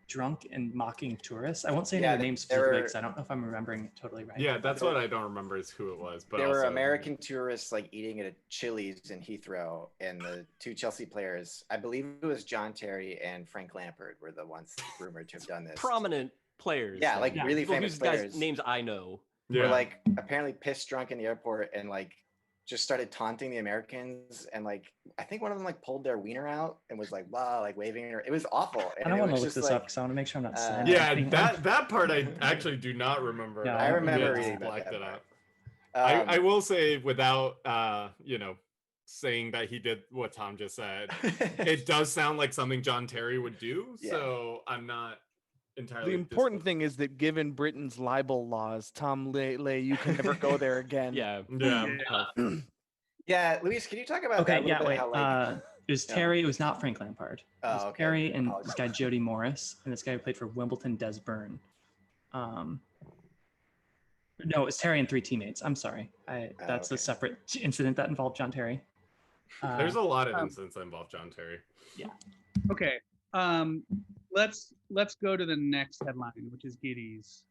drunk and mocking tourists. I won't say any Yeah, of their names they specifically were- because I don't know if I'm remembering it totally right. Yeah, that's what I don't remember is who it was. But There were also, American tourists like eating at a Chili's in Heathrow, and the two Chelsea players, I believe it was John Terry and Frank Lampard, were the ones rumored to have done this. Prominent players. Yeah, then. like really People famous whose guys' players. names I know. Yeah. Were like apparently pissed drunk in the airport and like just started taunting the Americans, and like I think one of them like pulled their wiener out and was like wow, like waving her. It was awful. I And don't it want to was look just this like, up because I want to make sure I'm not saying Yeah, anything. that part I actually do not remember. Yeah, I remember Yeah, reading just about blacked that it part. out. I will say without saying that he did what Tom just said, it does sound like something John Terry would do. Yeah. So I'm not entirely. The important thing is that given Britain's libel laws, Tom Lay, you can never go there again. Yeah. Yeah. Yeah, Luis, can you talk about that Okay, a little yeah, bit? wait. How, like, It was yeah. Terry. It was not Frank Lampard. It was Oh, okay. Terry and Apologies. this guy Jody Morris and this guy who played for Wimbledon, Des Byrne. No, it was Terry and three teammates. I'm sorry. That's a okay. separate incident that involved John Terry. There's a lot of incidents that involve John Terry. Yeah. okay, let's go to the next headline, which is Giddy's.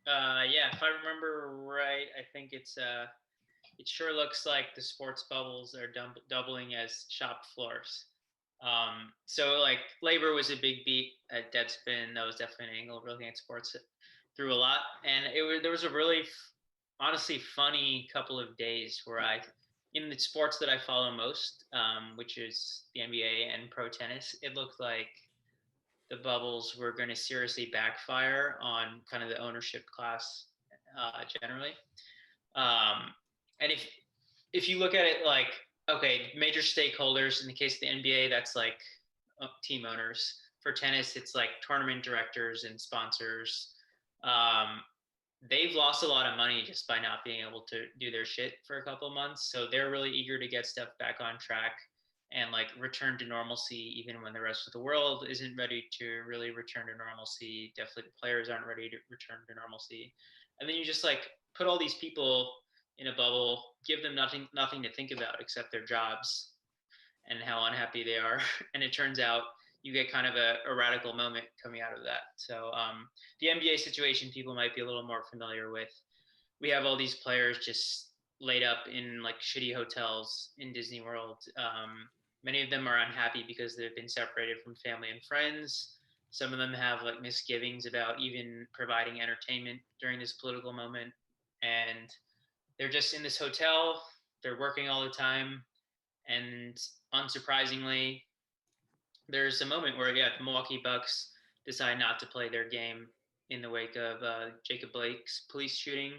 Yeah, if I remember right, I think it sure looks like the sports bubbles are doubling as shop floors. So like labor was a big beat at Deadspin. That was definitely an angle looking at sports through a lot, and there was a really honestly funny couple of days where in the sports that I follow most, which is the NBA and pro tennis, it looked like the bubbles were going to seriously backfire on kind of the ownership class generally. And if you look at it like, okay, major stakeholders, in the case of the NBA, that's like team owners. For tennis, it's like tournament directors and sponsors. They've lost a lot of money just by not being able to do their shit for a couple of months. So they're really eager to get stuff back on track and like return to normalcy, even when the rest of the world isn't ready to really return to normalcy. Definitely the players aren't ready to return to normalcy. And then you just like put all these people in a bubble, give them nothing to think about except their jobs and how unhappy they are. And it turns out you get kind of a radical moment coming out of that. So the NBA situation, people might be a little more familiar with. We have all these players just laid up in like shitty hotels in Disney World. Many of them are unhappy because they've been separated from family and friends. Some of them have like misgivings about even providing entertainment during this political moment. And they're just in this hotel, they're working all the time. And unsurprisingly, there's a moment where, the Milwaukee Bucks decide not to play their game in the wake of Jacob Blake's police shooting.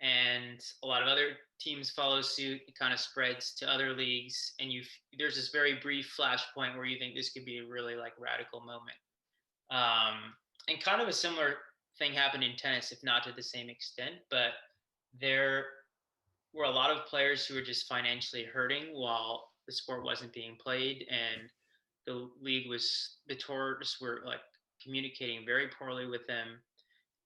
And a lot of other teams follow suit. It kind of spreads to other leagues. And there's this very brief flashpoint where you think this could be a really like radical moment. And kind of a similar thing happened in tennis, if not to the same extent. But there were a lot of players who were just financially hurting while the sport wasn't being played, and the tourists were like communicating very poorly with them.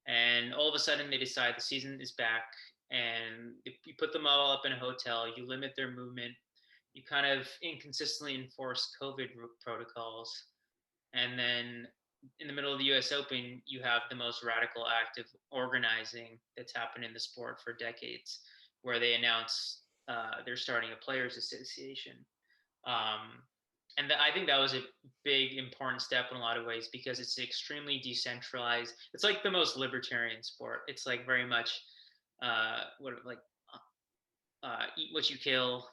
And all of a sudden, they decide the season is back, and if you put them all up in a hotel, you limit their movement, you kind of inconsistently enforce COVID protocols, and then in the middle of the U.S. Open, you have the most radical act of organizing that's happened in the sport for decades, where they announce they're starting a players' association. Um, and I think that was a big, important step in a lot of ways because it's extremely decentralized. It's like the most libertarian sport. It's like very much eat what you kill.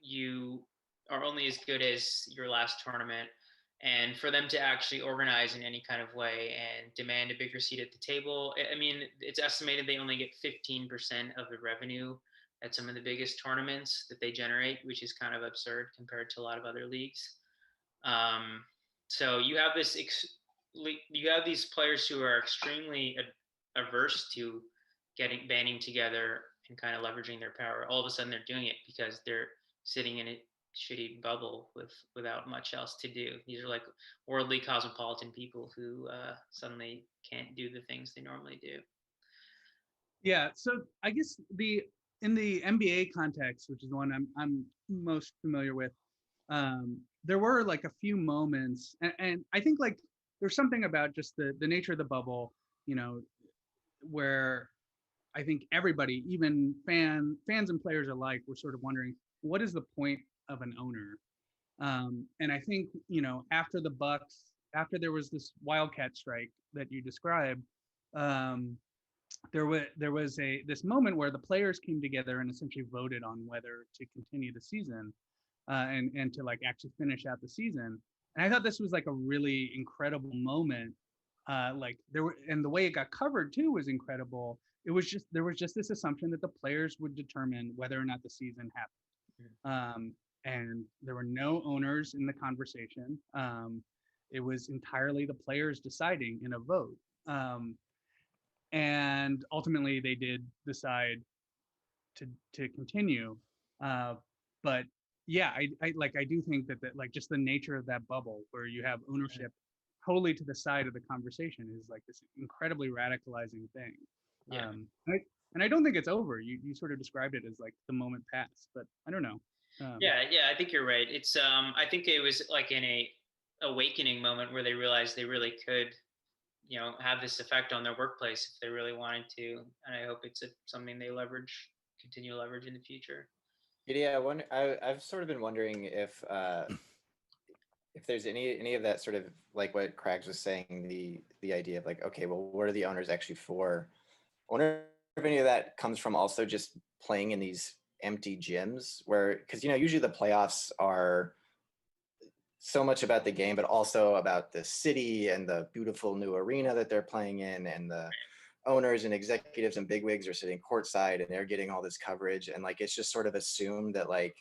You are only as good as your last tournament. And for them to actually organize in any kind of way and demand a bigger seat at the table, I mean, it's estimated they only get 15% of the revenue at some of the biggest tournaments that they generate, which is kind of absurd compared to a lot of other leagues. So you have these players who are extremely averse to banding together and kind of leveraging their power. All of a sudden, they're doing it because they're sitting in a shitty bubble without much else to do. These are like worldly cosmopolitan people who suddenly can't do the things they normally do. Yeah, so I guess in the NBA context, which is the one I'm most familiar with, there were like a few moments, and I think like there's something about just the nature of the bubble, you know, where I think everybody, even fans and players alike, were sort of wondering, what is the point of an owner? And I think, you know, after the Bucks, after there was this Wildcat strike that you described, there was this moment where the players came together and essentially voted on whether to continue the season and to like actually finish out the season. And I thought this was like a really incredible moment. And the way it got covered too was incredible. There was just this assumption that the players would determine whether or not the season happened. And there were no owners in the conversation. It was entirely the players deciding in a vote. And ultimately they did decide to continue. But yeah, I do think that like just the nature of that bubble where you have ownership totally to the side of the conversation is like this incredibly radicalizing thing. Yeah. And I don't think it's over. You sort of described it as like the moment passed, but I don't know. Yeah, I think you're right. It's I think it was like in a awakening moment where they realized they really could, you know, have this effect on their workplace if they really wanted to. And I hope it's something they continue to leverage in the future. Yeah, I've sort of been wondering if there's any of that sort of like what Craigs was saying, the idea of like, okay, well, what are the owners actually for? I wonder if any of that comes from also just playing in these empty gyms where, because, you know, usually the playoffs are so much about the game, but also about the city and the beautiful new arena that they're playing in, and the owners and executives and bigwigs are sitting courtside and they're getting all this coverage. And like, it's just sort of assumed that like,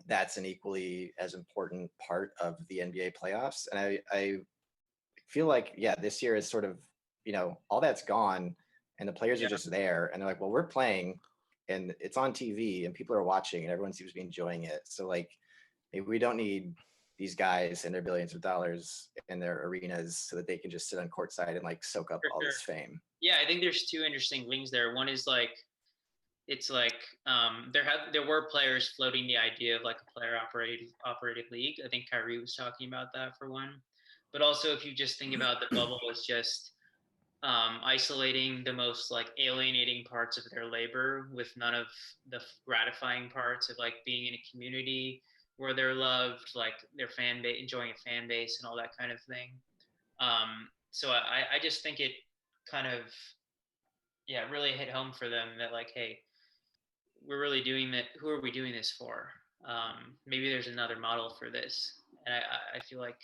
that's an equally as important part of the NBA playoffs. And I feel like, yeah, this year is sort of, you know, all that's gone and the players are just there and they're like, well, we're playing and it's on TV and people are watching and everyone seems to be enjoying it. So like, maybe we don't need these guys and their billions of dollars in their arenas so that they can just sit on courtside and like soak up all this fame. Yeah, I think there's two interesting wings there. One is like, it's like there were players floating the idea of like a player operated league. I think Kyrie was talking about that for one. But also, if you just think about the bubble as just isolating the most like alienating parts of their labor with none of the gratifying parts of like being in a community where they're loved, like their fan base, enjoying a fan base and all that kind of thing. So I just think it kind of, really hit home for them that like, hey, we're really doing that. Who are we doing this for? Maybe there's another model for this. And I feel like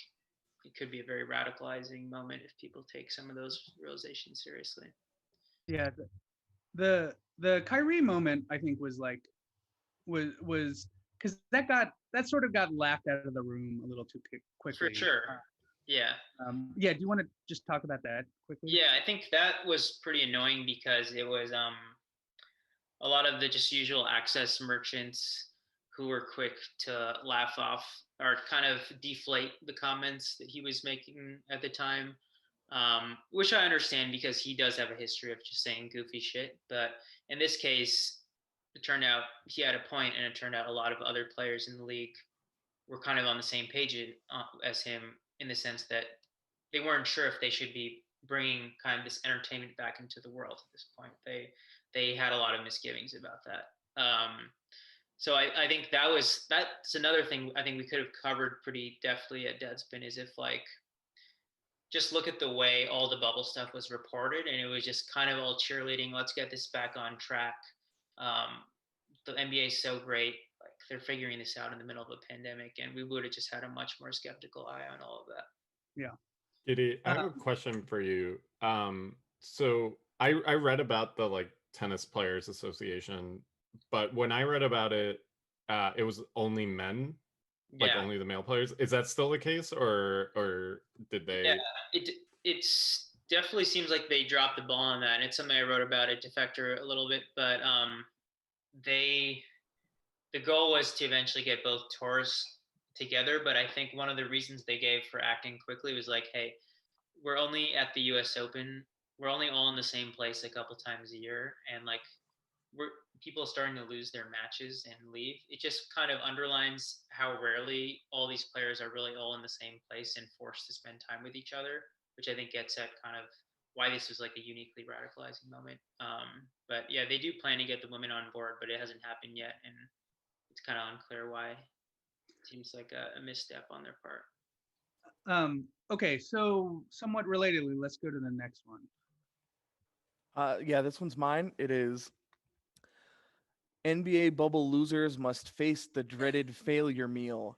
it could be a very radicalizing moment if people take some of those realizations seriously. Yeah, the Kyrie moment I think was like was because that sort of got laughed out of the room a little too quickly. For sure. Yeah. Yeah. Do you want to just talk about that quickly? Yeah, I think that was pretty annoying because it was a lot of the just usual access merchants who were quick to laugh off or kind of deflate the comments that he was making at the time, which I understand because he does have a history of just saying goofy shit. But in this case, it turned out he had a point, and it turned out a lot of other players in the league were kind of on the same page as him, in the sense that they weren't sure if they should be bringing kind of this entertainment back into the world at this point. They had a lot of misgivings about that. So I think that's another thing I think we could have covered pretty deftly at Deadspin, is if like just look at the way all the bubble stuff was reported, and it was just kind of all cheerleading. Let's get this back on track. The NBA is so great. Like they're figuring this out in the middle of a pandemic, and we would have just had a much more skeptical eye on all of that. Yeah. Giddy, I have a question for you. So I read about the like Tennis Players Association, but when I read about it, it was only men, like Yeah. only the male players. Is that still the case, or did they? Yeah, it's definitely seems like they dropped the ball on that. And it's something I wrote about at Defector a little bit, but the goal was to eventually get both tours together. But I think one of the reasons they gave for acting quickly was like, hey, we're only at the US Open. We're only all in the same place a couple times a year. And like people are starting to lose their matches and leave. It just kind of underlines how rarely all these players are really all in the same place and forced to spend time with each other, which I think gets at kind of why this was like a uniquely radicalizing moment. But yeah, they do plan to get the women on board, but it hasn't happened yet. And it's kind of unclear why. It seems like a misstep on their part. Okay, so somewhat relatedly, let's go to the next one. Yeah, this one's mine. It is NBA bubble losers must face the dreaded failure meal.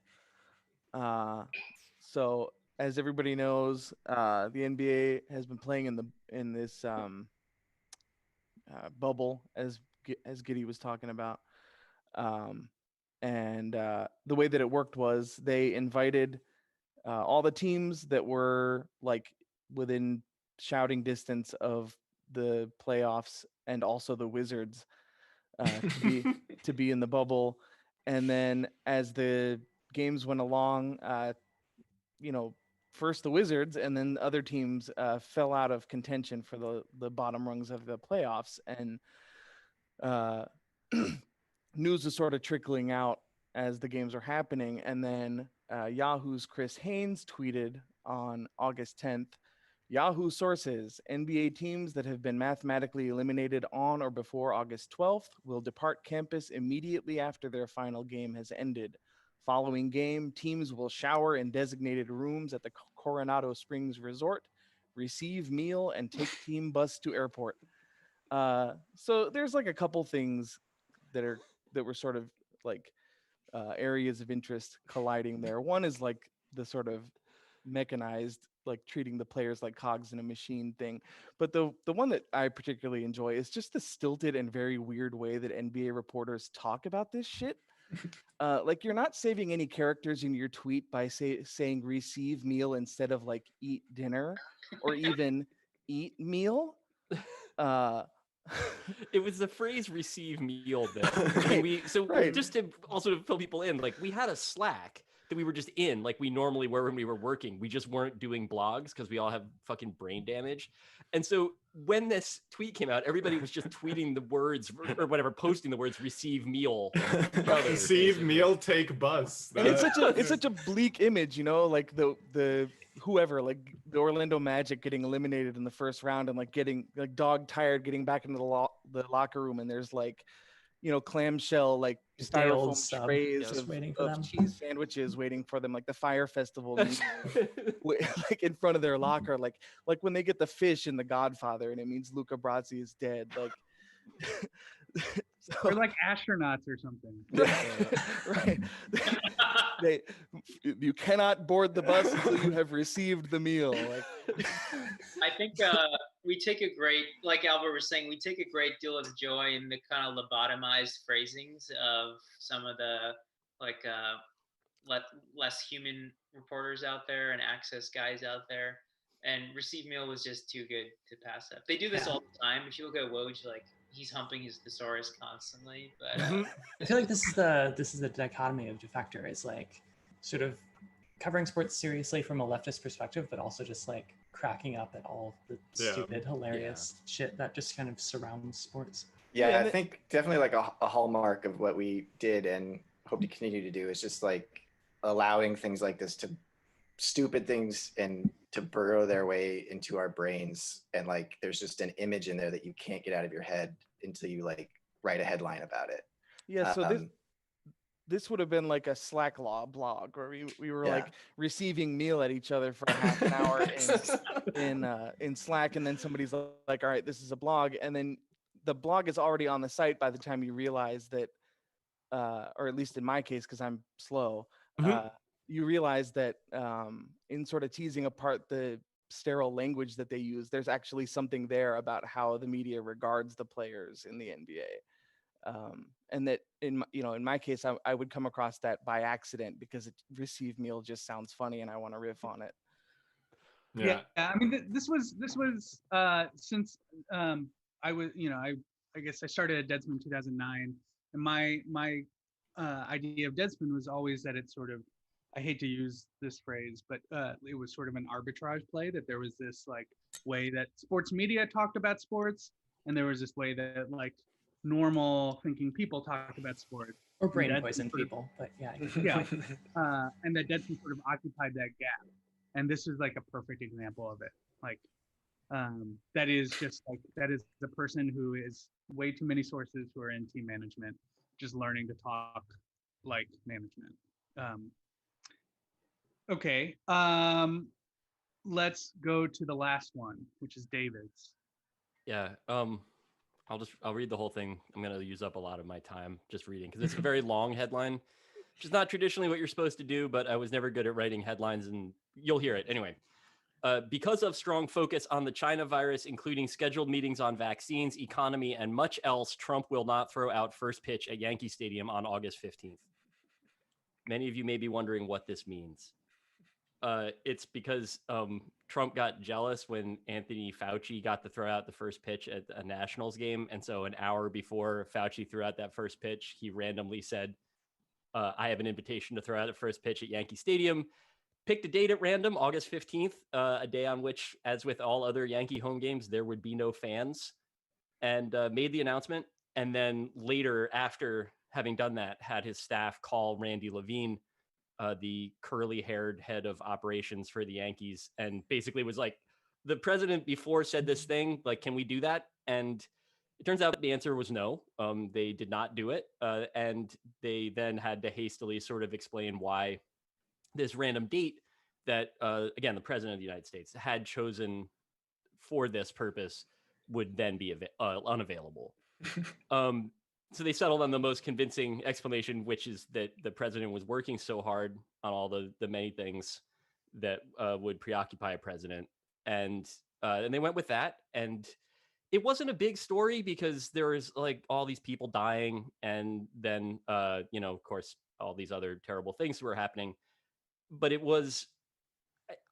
So as everybody knows, the NBA has been playing in this bubble, as Giddy was talking about. And the way that it worked was they invited all the teams that were like within shouting distance of the playoffs, and also the Wizards to be in the bubble. And then as the games went along, first the Wizards and then other teams fell out of contention for the bottom rungs of the playoffs. And news was sort of trickling out as the games were happening. And then Yahoo's Chris Haynes tweeted on August 10th, Yahoo sources, NBA teams that have been mathematically eliminated on or before August 12th will depart campus immediately after their final game has ended. Following game, teams will shower in designated rooms at the Coronado Springs Resort, receive meal, and take team bus to airport. So there's like a couple things that were sort of like areas of interest colliding there. One is like the sort of mechanized, like treating the players like cogs in a machine thing. But the one that I particularly enjoy is just the stilted and very weird way that NBA reporters talk about this shit. Like you're not saving any characters in your tweet by saying receive meal instead of like eat dinner or even eat meal. It was the phrase receive meal that Right. Just to also fill people in, like we had a Slack that we were just in, like we normally were when we were working. We just weren't doing blogs because we all have fucking brain damage. And so when this tweet came out, everybody was just tweeting the words or whatever, posting the words receive meal. Receive meal, take bus. And it's such a bleak image, like the whoever, like the Orlando Magic getting eliminated in the first round and like getting like dog tired getting back into the locker room, and there's like clamshell like styrofoam trays of cheese sandwiches waiting for them, like the Fire Festival like in front of their locker, like when they get the fish in The Godfather and it means Luca Brasi is dead, like They're like astronauts or something. Right. You cannot board the bus until you have received the meal. Like, I think we take a great, like Albert was saying, we take a great deal of joy in the kind of lobotomized phrasings of some of the like less human reporters out there and access guys out there. And receive meal was just too good to pass up. They do this all the time. If you look at Woj, like he's humping his thesaurus constantly. But I feel like this is the dichotomy of Defector, is like sort of covering sports seriously from a leftist perspective, but also just like cracking up at all the stupid, hilarious shit that just kind of surrounds sports. Yeah, I think definitely like a hallmark of what we did and hope to continue to do is just like allowing things like this to stupid things and to burrow their way into our brains. And like, there's just an image in there that you can't get out of your head until you like write a headline about it. Yeah. So this would have been like a Slack law blog where we were like receiving meal at each other for half an hour in Slack. And then somebody's like, all right, this is a blog. And then the blog is already on the site by the time you realize that, or at least in my case, because I'm slow, you realize that in sort of teasing apart the sterile language that they use, there's actually something there about how the media regards the players in the NBA. And that in my case, I would come across that by accident because receive meal just sounds funny and I want to riff on it. Yeah. I mean, this was since I was, I guess I started at Deadspin in 2009, and my idea of Deadspin was always that it's sort of, I hate to use this phrase, but it was sort of an arbitrage play, that there was this like way that sports media talked about sports, and there was this way that like normal thinking people talked about sports. Or brain poison people, but yeah. And that Deadspin sort of occupied that gap. And this is like a perfect example of it. Like, that is the person who is way too many sources who are in team management, just learning to talk like management. Okay. Let's go to the last one, which is David's. Yeah. I'll read the whole thing. I'm going to use up a lot of my time just reading because it's a very long headline, which is not traditionally what you're supposed to do, but I was never good at writing headlines, and you'll hear it anyway. Because of strong focus on the China virus, including scheduled meetings on vaccines, economy, and much else, Trump will not throw out first pitch at Yankee Stadium on August 15th. Many of you may be wondering what this means. It's because Trump got jealous when Anthony Fauci got to throw out the first pitch at a Nationals game. And so an hour before Fauci threw out that first pitch, he randomly said, I have an invitation to throw out the first pitch at Yankee Stadium. Picked a date at random, August 15th, a day on which, as with all other Yankee home games, there would be no fans, and made the announcement. And then later, after having done that, had his staff call Randy Levine, the curly-haired head of operations for the Yankees, and basically was like, the president before said this thing, like, can we do that? And it turns out the answer was no. They did not do it. And they then had to hastily sort of explain why this random date that, again, the president of the United States had chosen for this purpose would then be unavailable. So they settled on the most convincing explanation, which is that the president was working so hard on all the many things that would preoccupy a president. And they went with that. And it wasn't a big story because there was like all these people dying. And then, of course, all these other terrible things were happening. But it was,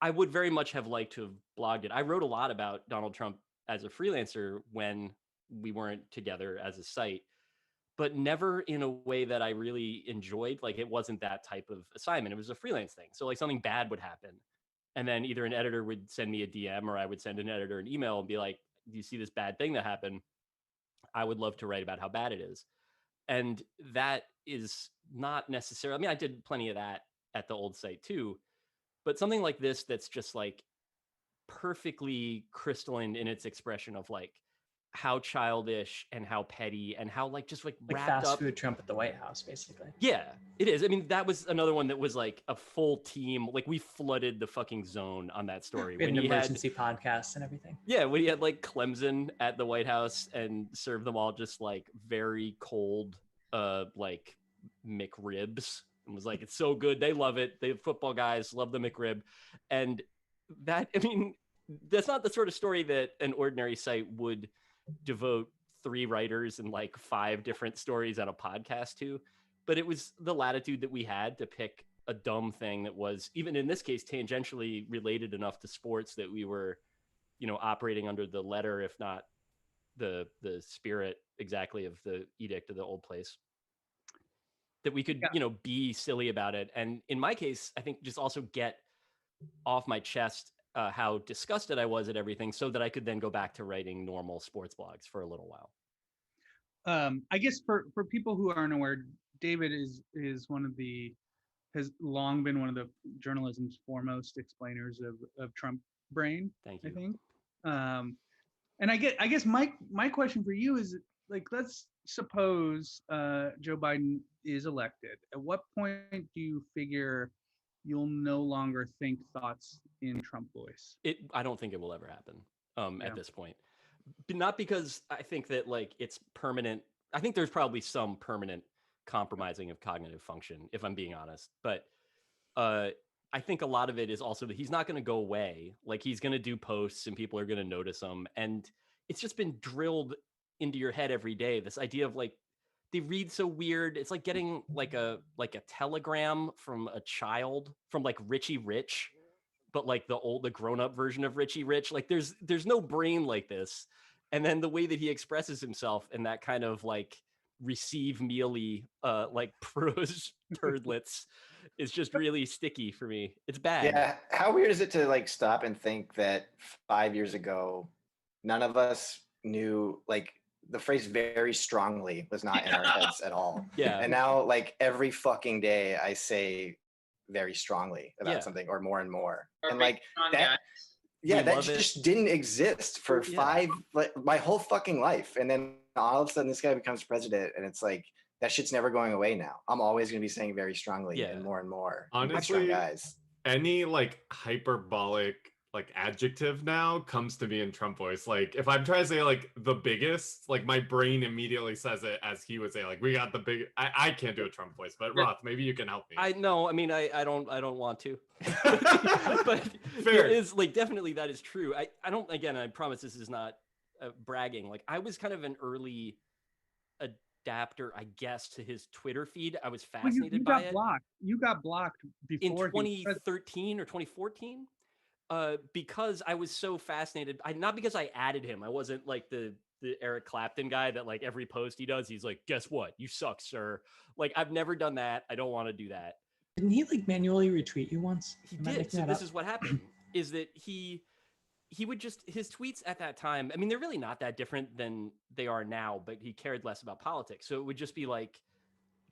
I would very much have liked to have blogged it. I wrote a lot about Donald Trump as a freelancer when we weren't together as a site, but never in a way that I really enjoyed. Like, it wasn't that type of assignment. It was a freelance thing. So like something bad would happen. And then either an editor would send me a DM or I would send an editor an email and be like, do you see this bad thing that happened? I would love to write about how bad it is. And that is not necessarily, I mean, I did plenty of that at the old site too, but something like this, that's just like perfectly crystalline in its expression of like how childish and how petty and how like just like wrapped fast up. food Trump at the White House, basically. Yeah, it is. I mean, that was another one that was like a full team. Like, we flooded the fucking zone on that story. We had an emergency podcast and everything. Yeah, when he had like Clemson at the White House and served them all just like very cold, like McRibs, and was like, it's so good. They love it. The football guys love the McRib. And that, I mean, that's not the sort of story that an ordinary site would devote 3 writers and like 5 different stories on a podcast to. But it was the latitude that we had to pick a dumb thing that was, even in this case, tangentially related enough to sports that we were, operating under the letter, if not the spirit exactly of the edict of the old place. That we could, be silly about it. And in my case, I think just also get off my chest how disgusted I was at everything so that I could then go back to writing normal sports blogs for a little while. I guess for people who aren't aware, David is has long been one of the journalism's foremost explainers of Trump brain. Thank you. I think. And I guess my question for you is, like, let's suppose Joe Biden is elected. At what point do you figure you'll no longer think thoughts in Trump voice? I don't think it will ever happen at this point. But not because I think that like it's permanent. I think there's probably some permanent compromising of cognitive function, if I'm being honest. But I think a lot of it is also that he's not going to go away. Like, he's going to do posts and people are going to notice him. And it's just been drilled into your head every day. This idea of like, they read so weird. It's like getting like a telegram from a child, from like Richie Rich, but like the grown up version of Richie Rich. Like there's no brain like this. And then the way that he expresses himself in that kind of like receive mealy like prose turdlets is just really sticky for me. It's bad. Yeah. How weird is it to like stop and think that 5 years ago, none of us knew, like, the phrase very strongly was not in our heads at all. Yeah. And now, like, every fucking day I say very strongly about something, or more and more. Or and big like strong that, guys. yeah, We that love it. just didn't exist for my whole fucking life. And then all of a sudden this guy becomes president, and it's like, that shit's never going away now. I'm always going to be saying very strongly and more and more. Big strong Honestly, guys. any like hyperbolic like adjective now comes to me in Trump voice. Like if I'm trying to say like the biggest, like my brain immediately says it as he would say, like, we got the big. I can't do a Trump voice, but Roth, maybe you can help me. I don't want to. But Fair. it is like, definitely that is true. I don't, again, I promise this is not bragging. Like, I was kind of an early adapter, I guess, to his Twitter feed. I was fascinated by it. You got blocked before in 2013 or 2014. Because I was so fascinated. Not because I added him. I wasn't like the Eric Clapton guy that like every post he does, he's like, guess what? You suck, sir. Like, I've never done that. I don't want to do that. Didn't he like manually retweet you once? He did. So this is what happened, is that he would just, his tweets at that time, I mean, they're really not that different than they are now, but he cared less about politics. So it would just be like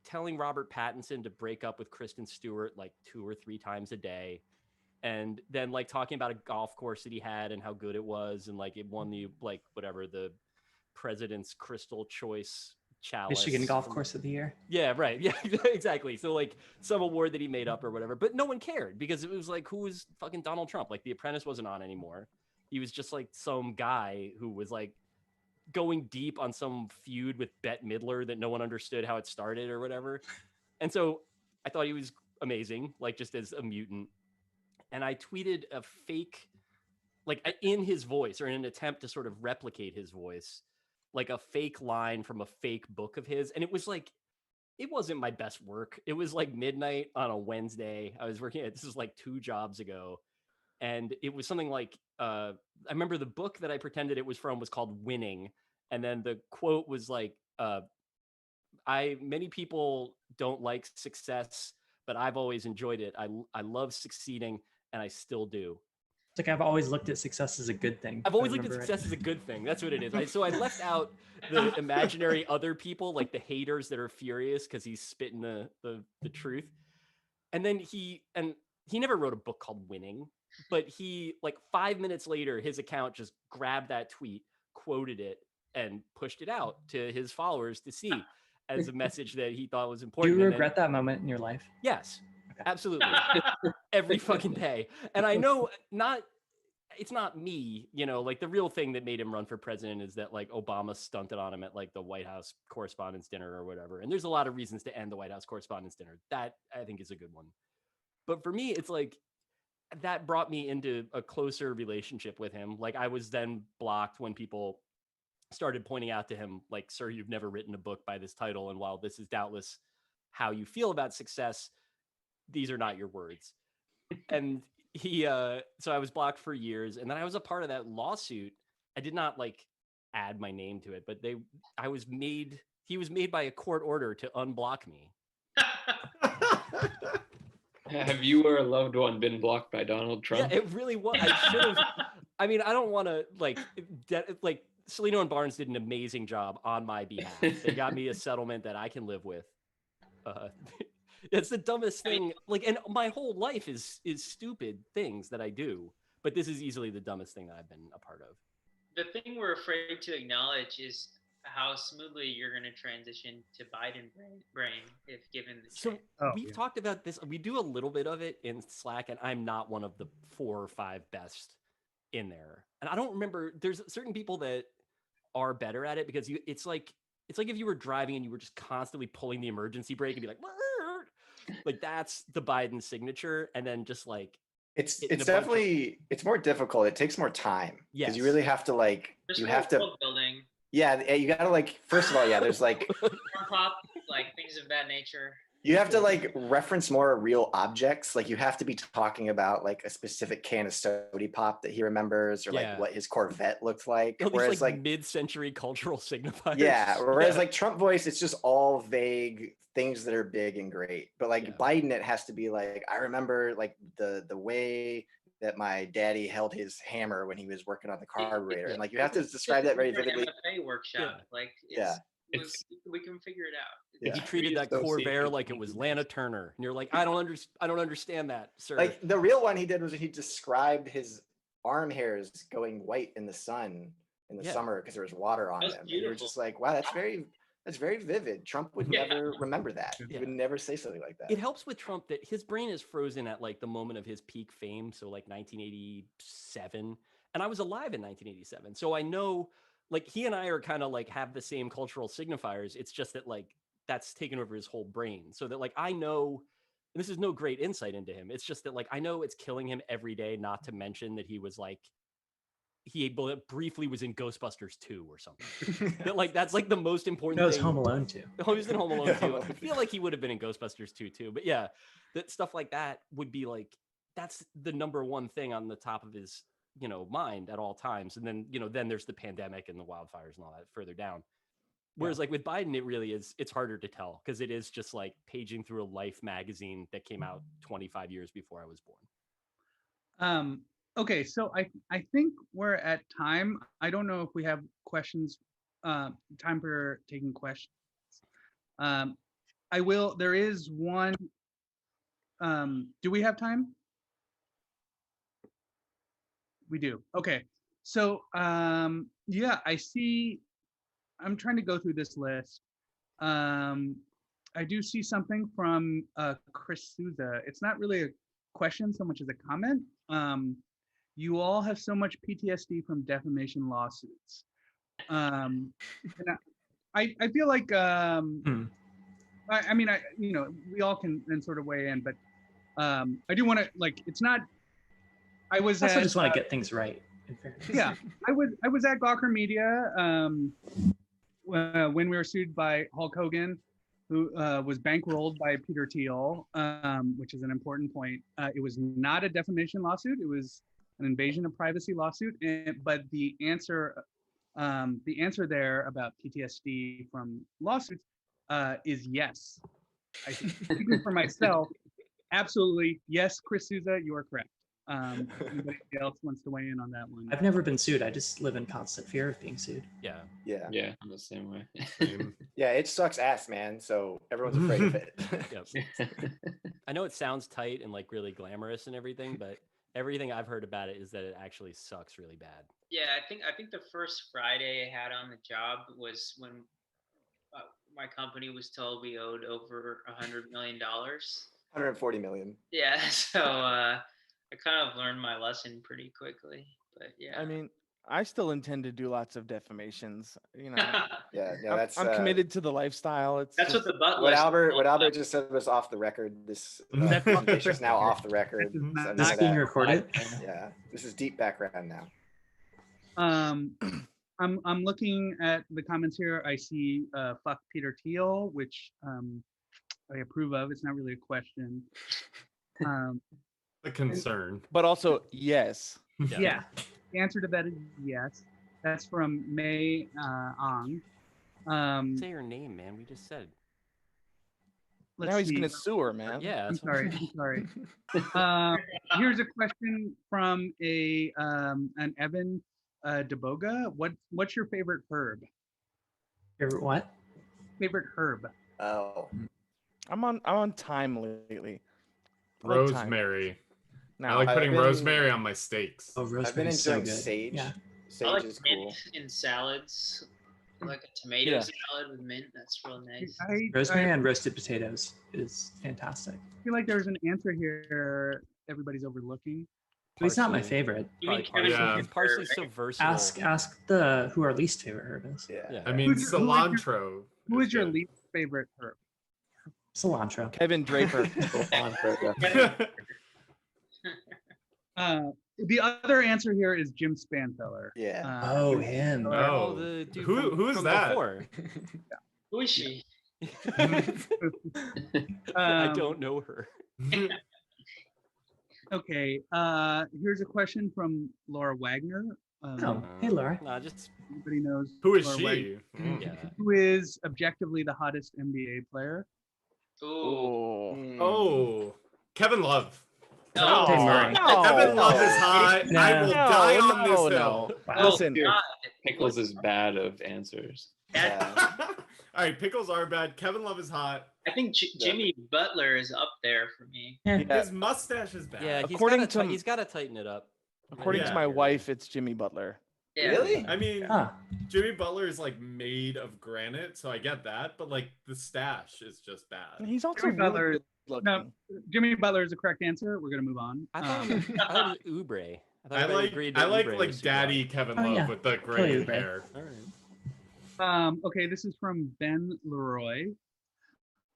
telling Robert Pattinson to break up with Kristen Stewart like 2 or 3 times a day. And then like talking about a golf course that he had and how good it was. And like it won the, like, whatever, the president's Crystal Choice Chalice. Michigan Golf Course of the Year. Yeah, right. Yeah, exactly. So like some award that he made up or whatever, but no one cared because it was like, who was fucking Donald Trump? Like The Apprentice wasn't on anymore. He was just like some guy who was like going deep on some feud with Bette Midler that no one understood how it started or whatever. And so I thought he was amazing, like just as a mutant. And I tweeted a fake, like in his voice, or in an attempt to sort of replicate his voice, like a fake line from a fake book of his. And it was like, it wasn't my best work. It was like midnight on a Wednesday. I was working this was like 2 jobs ago. And it was something like, I remember the book that I pretended it was from was called Winning. And then the quote was like, many people don't like success, but I've always enjoyed it. I love succeeding, and I still do. It's like, I've always looked at success as a good thing. I've always looked at success as a good thing. That's what it is. So I left out the imaginary other people, like the haters that are furious because he's spitting the truth. And then he never wrote a book called Winning, but he, like 5 minutes later, his account just grabbed that tweet, quoted it, and pushed it out to his followers to see as a message that he thought was important. Do you regret that moment in your life? Yes, absolutely. Every fucking day. And I know it's not me, like the real thing that made him run for president is that like Obama stunted on him at like the White House Correspondents' Dinner or whatever. And there's a lot of reasons to end the White House Correspondents' Dinner. That I think is a good one. But for me, it's like that brought me into a closer relationship with him. Like I was then blocked when people started pointing out to him, like, sir, you've never written a book by this title. And while this is doubtless how you feel about success, these are not your words. And so I was blocked for years. And then I was a part of that lawsuit. I did not like add my name to it, but he was made by a court order to unblock me. Have you or a loved one been blocked by Donald Trump? Yeah, it really was. I should have. I mean, I don't want to like Salino and Barnes did an amazing job on my behalf. They got me a settlement that I can live with. It's the dumbest thing. Like, and my whole life is stupid things that I do, but this is easily the dumbest thing that I've been a part of. The thing we're afraid to acknowledge is how smoothly you're going to transition to Biden brain if given the chance. So we've talked about this. We do a little bit of it in Slack, and I'm not one of the 4 or 5 best in there. And I don't remember. There's certain people that are better at it because it's like if you were driving and you were just constantly pulling the emergency brake and be like that's the Biden signature, and then just like it's definitely it's more difficult. It takes more time because you really have to like There's you more have to world building, you gotta like first of all there's like pop, like things of that nature. you have to like reference more real objects. Like you have to be talking about like a specific can of Sody Pop that he remembers, or like what his Corvette looked like. Whereas like mid-century cultural signifiers. Yeah. Whereas like Trump voice, it's just all vague things that are big and great. But like Biden, it has to be like, I remember like the way that my daddy held his hammer when he was working on the carburetor. And like you have to describe that very vividly. MFA workshop. Like we can figure it out. He treated that Corvair like it was Lana Turner, and you're like, I don't understand that, sir. Like the real one he did was he described his arm hairs going white in the sun in the summer because there was water on them. And you're just like, wow, that's very vivid. Trump would never remember that. He would never say something like that. It helps with Trump that his brain is frozen at like the moment of his peak fame, so like 1987, and I was alive in 1987, so I know like he and I are kind of like have the same cultural signifiers. It's just that like that's taken over his whole brain, so that like I know, and this is no great insight into him. It's just that like I know it's killing him every day. Not to mention that he was like he briefly was in Ghostbusters 2 or something. That like that's like the most important. No, it's Home Alone 2. Oh, he was in Home Alone 2. I feel like he would have been in Ghostbusters 2 too. But yeah, that stuff like that would be like that's the number one thing on the top of his mind at all times. And then then there's the pandemic and the wildfires and all that further down. Whereas like with Biden, it really is, it's harder to tell because it is just like paging through a Life magazine that came out 25 years before I was born. Okay, so I think we're at time. I don't know if we have questions, time for taking questions. There is one, do we have time? We do, okay. So yeah, I see, I'm trying to go through this list. I do see something from Chris Souza. It's not really a question so much as a comment. You all have so much PTSD from defamation lawsuits. And I feel like, I mean, we all can then sort of weigh in, but I do want to like, it's not, I just want to get things right. Yeah, I was at Gawker Media when we were sued by Hulk Hogan, who was bankrolled by Peter Thiel, which is an important point. It was not a defamation lawsuit; it was an invasion of privacy lawsuit. But the answer there about PTSD from lawsuits is yes. I think speaking for myself, absolutely yes, Chris Souza, you are correct. Anybody else wants to weigh in on that one? I've never been sued. I just live in constant fear of being sued. Yeah, I'm the same way. Yeah, it sucks ass, man. So everyone's afraid of it. I know it sounds tight and like really glamorous and everything, but everything I've heard about it is that it actually sucks really bad. Yeah, I think the first Friday I had on the job was when my company was told we owed over $100 million. 140 million. Yeah, so I kind of learned my lesson pretty quickly, but yeah. I mean, I still intend to do lots of defamations. That's I'm committed to the lifestyle. That's what the butt what Albert just said was off the record. This is now off the record. This is being recorded. Yeah, this is deep background now. I'm looking at the comments here. I see fuck Peter Thiel, which I approve of. It's not really a question. A concern. But also, yes. Yeah. The answer to that is yes. That's from May Ang. Say your name, man. We just said. Let's Now he's see. gonna sue her, man. Yeah. I'm That's what- sorry. Here's a question from an Evan DeBoga. What's your favorite herb? Favorite what? Favorite herb? Oh, I'm on time lately. I like thyme. Rosemary. No, I like I've putting been- rosemary on my steaks. Oh, I've been rosemary's so enjoying good. sage. Yeah. I Sage like is mint cool. in salads, like a tomato Yeah. salad with mint. That's real nice. Rosemary and roasted potatoes is fantastic. feel like there's an answer here everybody's overlooking. But he's not my Parsley. favorite. You mean Probably Kevin Yeah. parsley. Costner, Parsley's right? so versatile. Ask the who our least favorite herb is. Yeah. Yeah. I mean, Who's your- cilantro. Who is your good. least favorite herb? Cilantro. Kevin Draper. The other answer here is Jim Spanfeller. Yeah. Oh, Jim him. Spanfeller. Oh, the dude who is from that? Before. Who is she? I Um, don't know her. Okay. Here's a question from Laura Wagner. Oh, hey, Laura. Nah, just Everybody knows Who is Laura Wagner, she? Mm. yeah. who is objectively the hottest NBA player. Ooh. Oh. Mm. Oh, Kevin Love. No. Dave Murray. No. Kevin Love is hot. No. I will die on this no, hill. no. Wow. Listen, God. Pickles is bad of answers. Yeah. All right, pickles are bad. Kevin Love is hot. I think Jimmy Butler is up there for me. Yeah. His mustache is bad. Yeah, According to- he's got to tighten it up. according Yeah. to my wife, it's Jimmy Butler. Yeah. Really? I mean, Ah, Jimmy Butler is like made of granite, so I get that, but like the stash is just bad. And he's also Jimmy really Butler- good looking. No, Jimmy Butler is the correct answer. We're gonna move on. I thought, it was Oubre. I thought I everybody like agreed I that like Oubre like was super daddy Kevin Oh, Love yeah. with the Totally gray Oubre. hair. hot. All right. Okay, this is from Ben Leroy.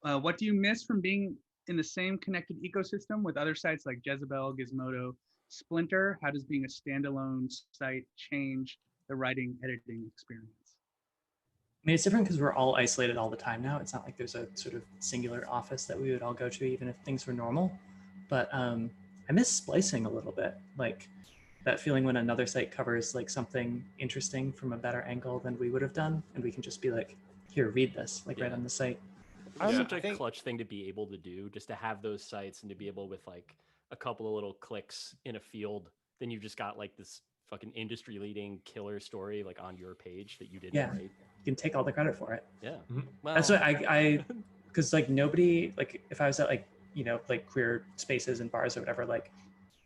What do you miss from being in the same connected ecosystem with other sites like Jezebel, Gizmodo, Splinter? How does being a standalone site change the writing, editing experience? I mean, it's different because we're all isolated all the time now. It's not like there's a sort of singular office that we would all go to, even if things were normal. But I miss splicing a little bit, like that feeling when another site covers like something interesting from a better angle than we would have done, and we can just be like, "Here, read this," like right Yeah. on the site. It's Yeah. such I a think- clutch thing to be able to do, just to have those sites and to be able with like a couple of little clicks in a field, then you've just got like this fucking industry leading killer story like on your page that you didn't Yeah. write. You can take all the credit for it. Yeah. Mhm. Well, That's what I because like nobody, like if I was at like, you know, like queer spaces and bars or whatever, like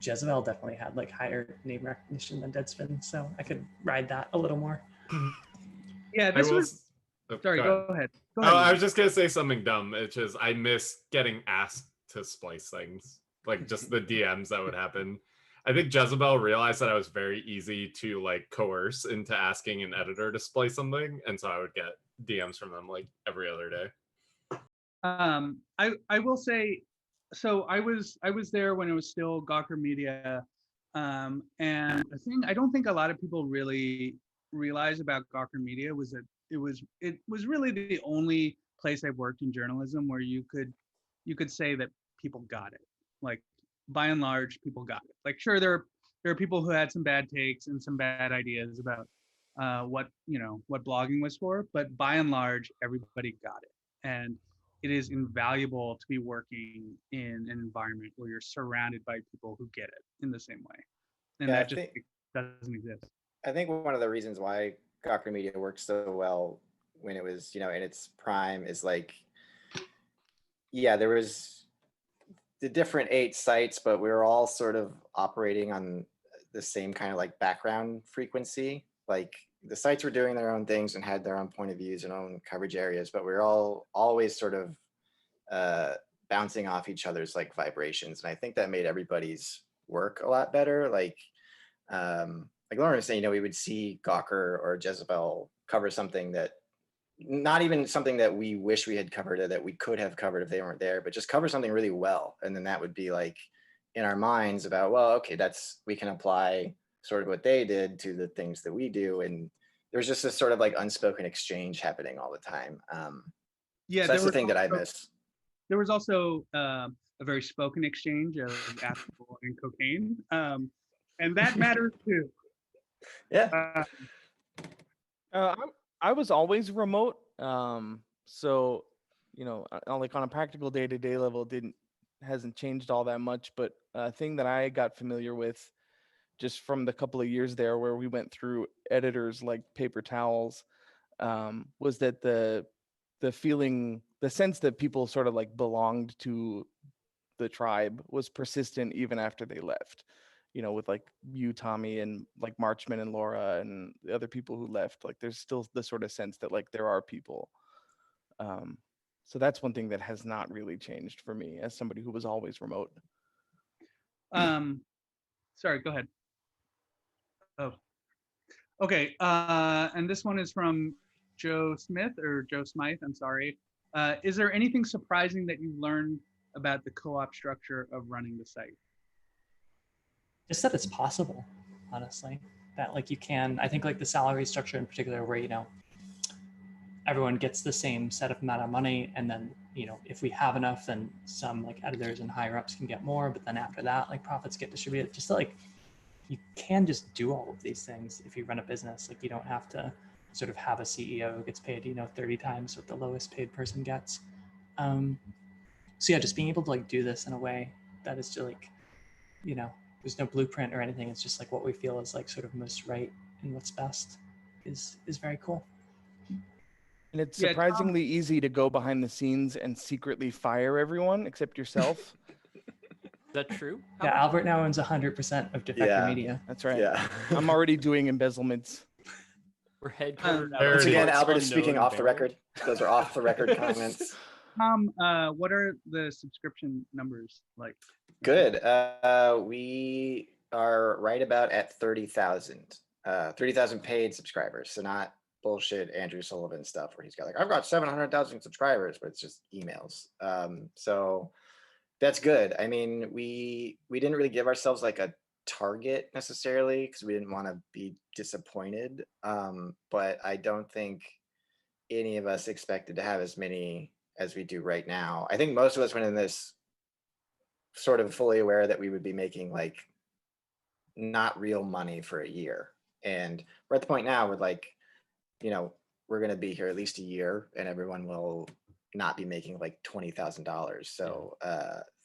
Jezebel definitely had like higher name recognition than Deadspin, so I could ride that a little more. Yeah, I this will. was. Oh, Sorry, go go ahead. ahead. Go Oh, ahead. I Ian. was just gonna say something dumb. It's just I miss getting asked to splice things, like just the DMs that would happen. I think Jezebel realized that I was very easy to like coerce into asking an editor to splice something, and so I would get DMs from them like every other day. I will say, so I was there when it was still Gawker Media, and the thing I don't think a lot of people really realize about Gawker Media was that it was really the only place I've worked in journalism where you could say that people got it. Like by and large, people got it. Like sure, there are people who had some bad takes and some bad ideas about what blogging was for, but by and large, everybody got it. And it is invaluable to be working in an environment where you're surrounded by people who get it in the same way. And Yeah, I that just think- doesn't exist. I think one of the reasons why Gawker Media worked so well when it was, in its prime is like, yeah, there was the different 8 sites, but we were all sort of operating on the same kind of like background frequency. Like the sites were doing their own things and had their own point of views and own coverage areas, but we were all always sort of bouncing off each other's like vibrations. And I think that made everybody's work a lot better. Like Lauren was saying, we would see Gawker or Jezebel cover something that not even something that we wish we had covered or that we could have covered if they weren't there, but just cover something really well. And then that would be like in our minds about, well, okay, we can apply sort of what they did to the things that we do. And there's just this sort of like unspoken exchange happening all the time. Yeah, So that's the there thing that I also- miss. There was also a very spoken exchange of alcohol and cocaine, and that matters too. Yeah. I was always remote, so like on a practical day-to-day level, hasn't changed all that much. But a thing that I got familiar with just from the couple of years there, where we went through editors like paper towels, was that the sense that people sort of like belonged to the tribe was persistent even after they left. With like you, Tommy, and like Marchman and Laura and the other people who left, like there's still the sort of sense that like there are people. So that's one thing that has not really changed for me as somebody who was always remote. Sorry, go ahead. Oh, okay. And this one is from Joe Smith or Joe Smythe. I'm sorry. Is there anything surprising that you learned about the co-op structure of running the site? Just that it's possible, honestly. That like you can, I think like the salary structure in particular, where everyone gets the same set of amount of money, and then if we have enough, then some like editors and higher ups can get more, but then after that, like profits get distributed. Just like you can just do all of these things if you run a business. Like you don't have to sort of have a CEO who gets paid 30 times what the lowest paid person gets. So yeah, just being able to like do this in a way that is just like there's no blueprint or anything. It's just like what we feel is like sort of most right and what's best is very cool. And it's surprisingly easy to go behind the scenes and secretly fire everyone except yourself. Is that true? Yeah, Albert now owns 100% of Defector Media. That's right. Yeah. I'm already doing embezzlements. We're headquartered. Once Again, parts Albert is speaking unknown, off the apparently. record. Those are off the record comments. What are the subscription numbers like? Good. We are right about at 30,000. 30,000 paid subscribers. So not bullshit Andrew Sullivan stuff where he's got like, I've got 700,000 subscribers, but it's just emails. So that's good. I mean, we didn't really give ourselves like a target necessarily because we didn't want to be disappointed. But I don't think any of us expected to have as many as we do right now. I think most of us went in this sort of fully aware that we would be making like not real money for a year. And we're at the point now where like, we're going to be here at least a year and everyone will not be making like $20,000. So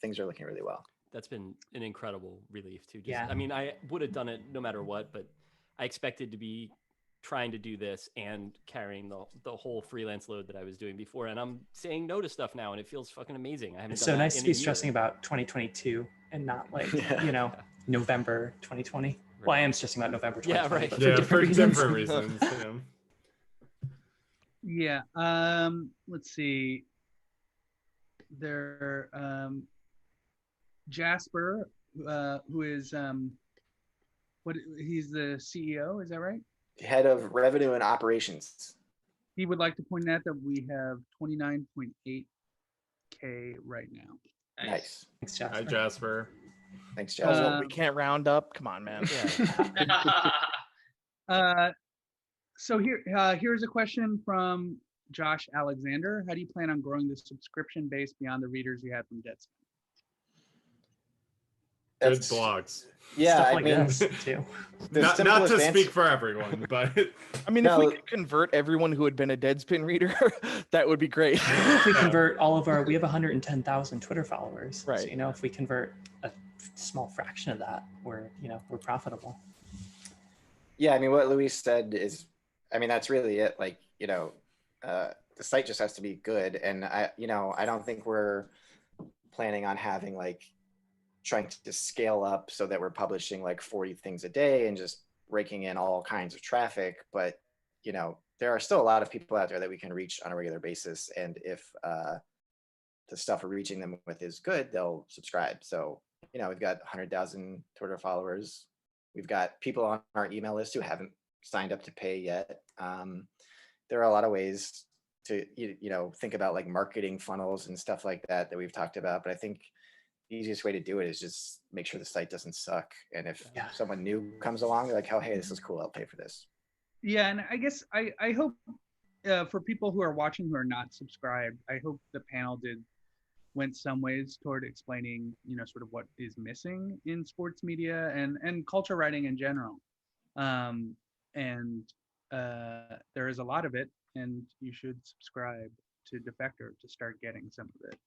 things are looking really well. That's been an incredible relief too. Yeah. I mean, I would have done it no matter what, but I expected to be trying to do this and carrying the whole freelance load that I was doing before. And I'm saying no to stuff now and it feels fucking amazing. I haven't It's done so that nice in to be a year. stressing about 2022 and not like, Yeah. November 2020. Well, I am stressing about November 2020. Yeah, right. But Yeah, for reasons. different reasons. Yeah. Let's see. There, Jasper, who is he's the CEO, is that right? Head of revenue and operations. He would like to point out that we have 29.8K right now. Nice. Thanks, Jasper. Hi, Jasper. Thanks, Oh, Jasper. what, we can't round up. Come on, man. So here's a question from Josh Alexander. How do you plan on growing the subscription base beyond the readers you had from Deadspin? Good That's- blogs. Yeah, Stuff I like mean, this too. the Not to simplest speak answer- for everyone, but I mean, if we No. could convert everyone who had been a Deadspin reader, that would be great. If we convert all of we have 110,000 Twitter followers. Right. So, if we convert a small fraction of that, we're profitable. Yeah, I mean, what Luis said is, I mean, that's really it. Like, the site just has to be good. And I don't think we're planning on having like trying to scale up so that we're publishing like 40 things a day and just raking in all kinds of traffic. But, there are still a lot of people out there that we can reach on a regular basis. And if the stuff we're reaching them with is good, they'll subscribe. So, we've got 100,000 Twitter followers. We've got people on our email list who haven't signed up to pay yet. There are a lot of ways to, think about like marketing funnels and stuff like that we've talked about. But I think the easiest way to do it is just make sure the site doesn't suck. And if someone new comes along, they're like, oh, hey, this is cool. I'll pay for this. Yeah, and I guess I hope for people who are watching who are not subscribed, I hope the panel went some ways toward explaining, sort of what is missing in sports media and culture writing in general. And there is a lot of it, and you should subscribe to Defector to start getting some of it.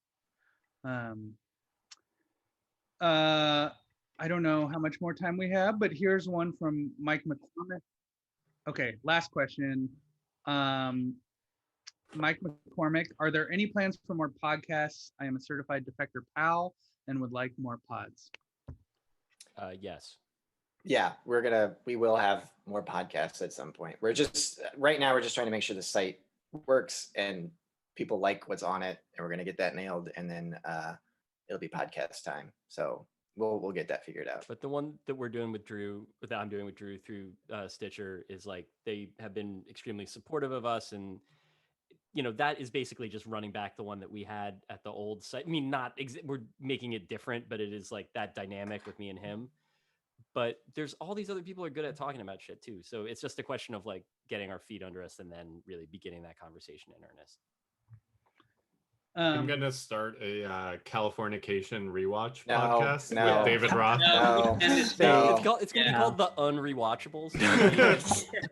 I don't know how much more time we have, but here's one from Mike McCormick. Okay, last question. Mike McCormick, are there any plans for more podcasts? I am a certified Defector pal and would like more pods. Yes. Yeah, we will have more podcasts at some point. Right now we're just trying to make sure the site works and people like what's on it, and we're going to get that nailed, and then it'll be podcast time. So we'll get that figured out. But the one that we're doing with Drew, that I'm doing with Drew through Stitcher, is like they have been extremely supportive of us, and that is basically just running back the one that we had at the old site. I mean, we're making it different, but it is like that dynamic with me and him. But there's all these other people who are good at talking about shit too. So it's just a question of like getting our feet under us and then really beginning that conversation in earnest. I'm gonna start a Californication rewatch No, podcast no. with David Roth. No, It's gonna be called the Unrewatchables.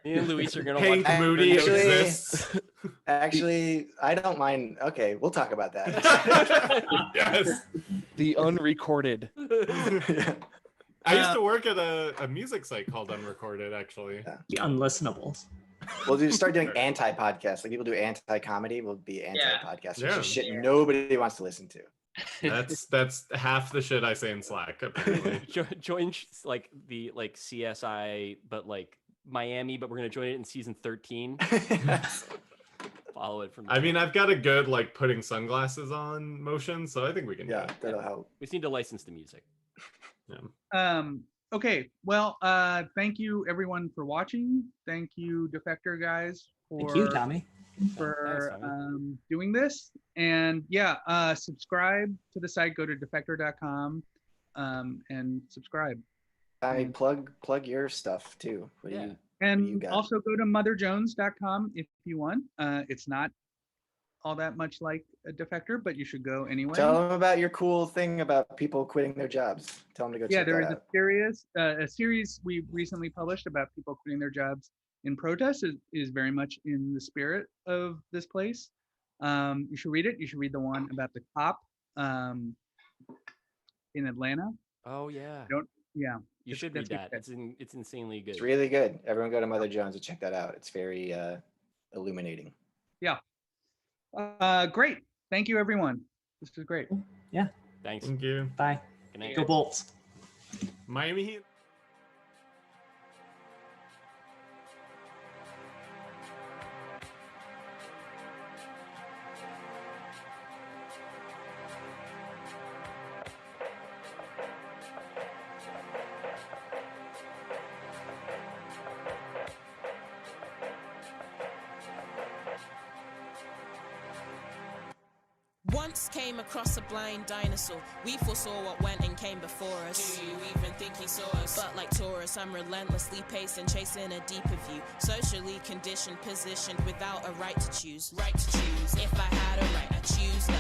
Me and Luis are gonna Hank watch. Moody Actually- exists. Actually, I don't mind. Okay, we'll talk about that. Yes. The unrecorded. I used to work at a music site called Unrecorded, actually. The unlistenables. We'll start doing anti-podcasts. Like people do anti-comedy, we'll be anti-podcasts. Which is shit nobody wants to listen to. That's half the shit I say in Slack, apparently. Join like the CSI, but like Miami, but we're gonna join it in season 13. Follow it from there. I mean, I've got a good like putting sunglasses on motion, so I think we can do it. That'll help. We just need to license the music. Yeah. Okay, well, thank you everyone for watching. Thank you, Defector guys, Thank you, Tommy. for Thanks, Tommy. doing this. And yeah, subscribe to the site. Go to defector.com and subscribe. I plug your stuff too. What do you And got? also go to motherjones.com if you want. It's not all that much like a Defector, but you should go anyway. Tell them about your cool thing about people quitting their jobs. Tell them to go check there that is out. a series we recently published about people quitting their jobs in protest. Is very much in the spirit of this place. You should read it. You should read the one about the cop in Atlanta. Oh yeah. You should read that. It's insanely good. It's really good. Everyone go to Mother Jones and check that out. It's very illuminating. Yeah. Great. Thank you, everyone. This was great. Yeah. Thanks. Thank you. Bye. Good night. Go Bolts. Miami Heat. Once came across a blind dinosaur. We foresaw what went and came before us. Do you even think he saw us? But like Taurus, I'm relentlessly pacing, chasing a deeper view. Socially conditioned, positioned without a right to choose. Right to choose. If I had a right, I'd choose life.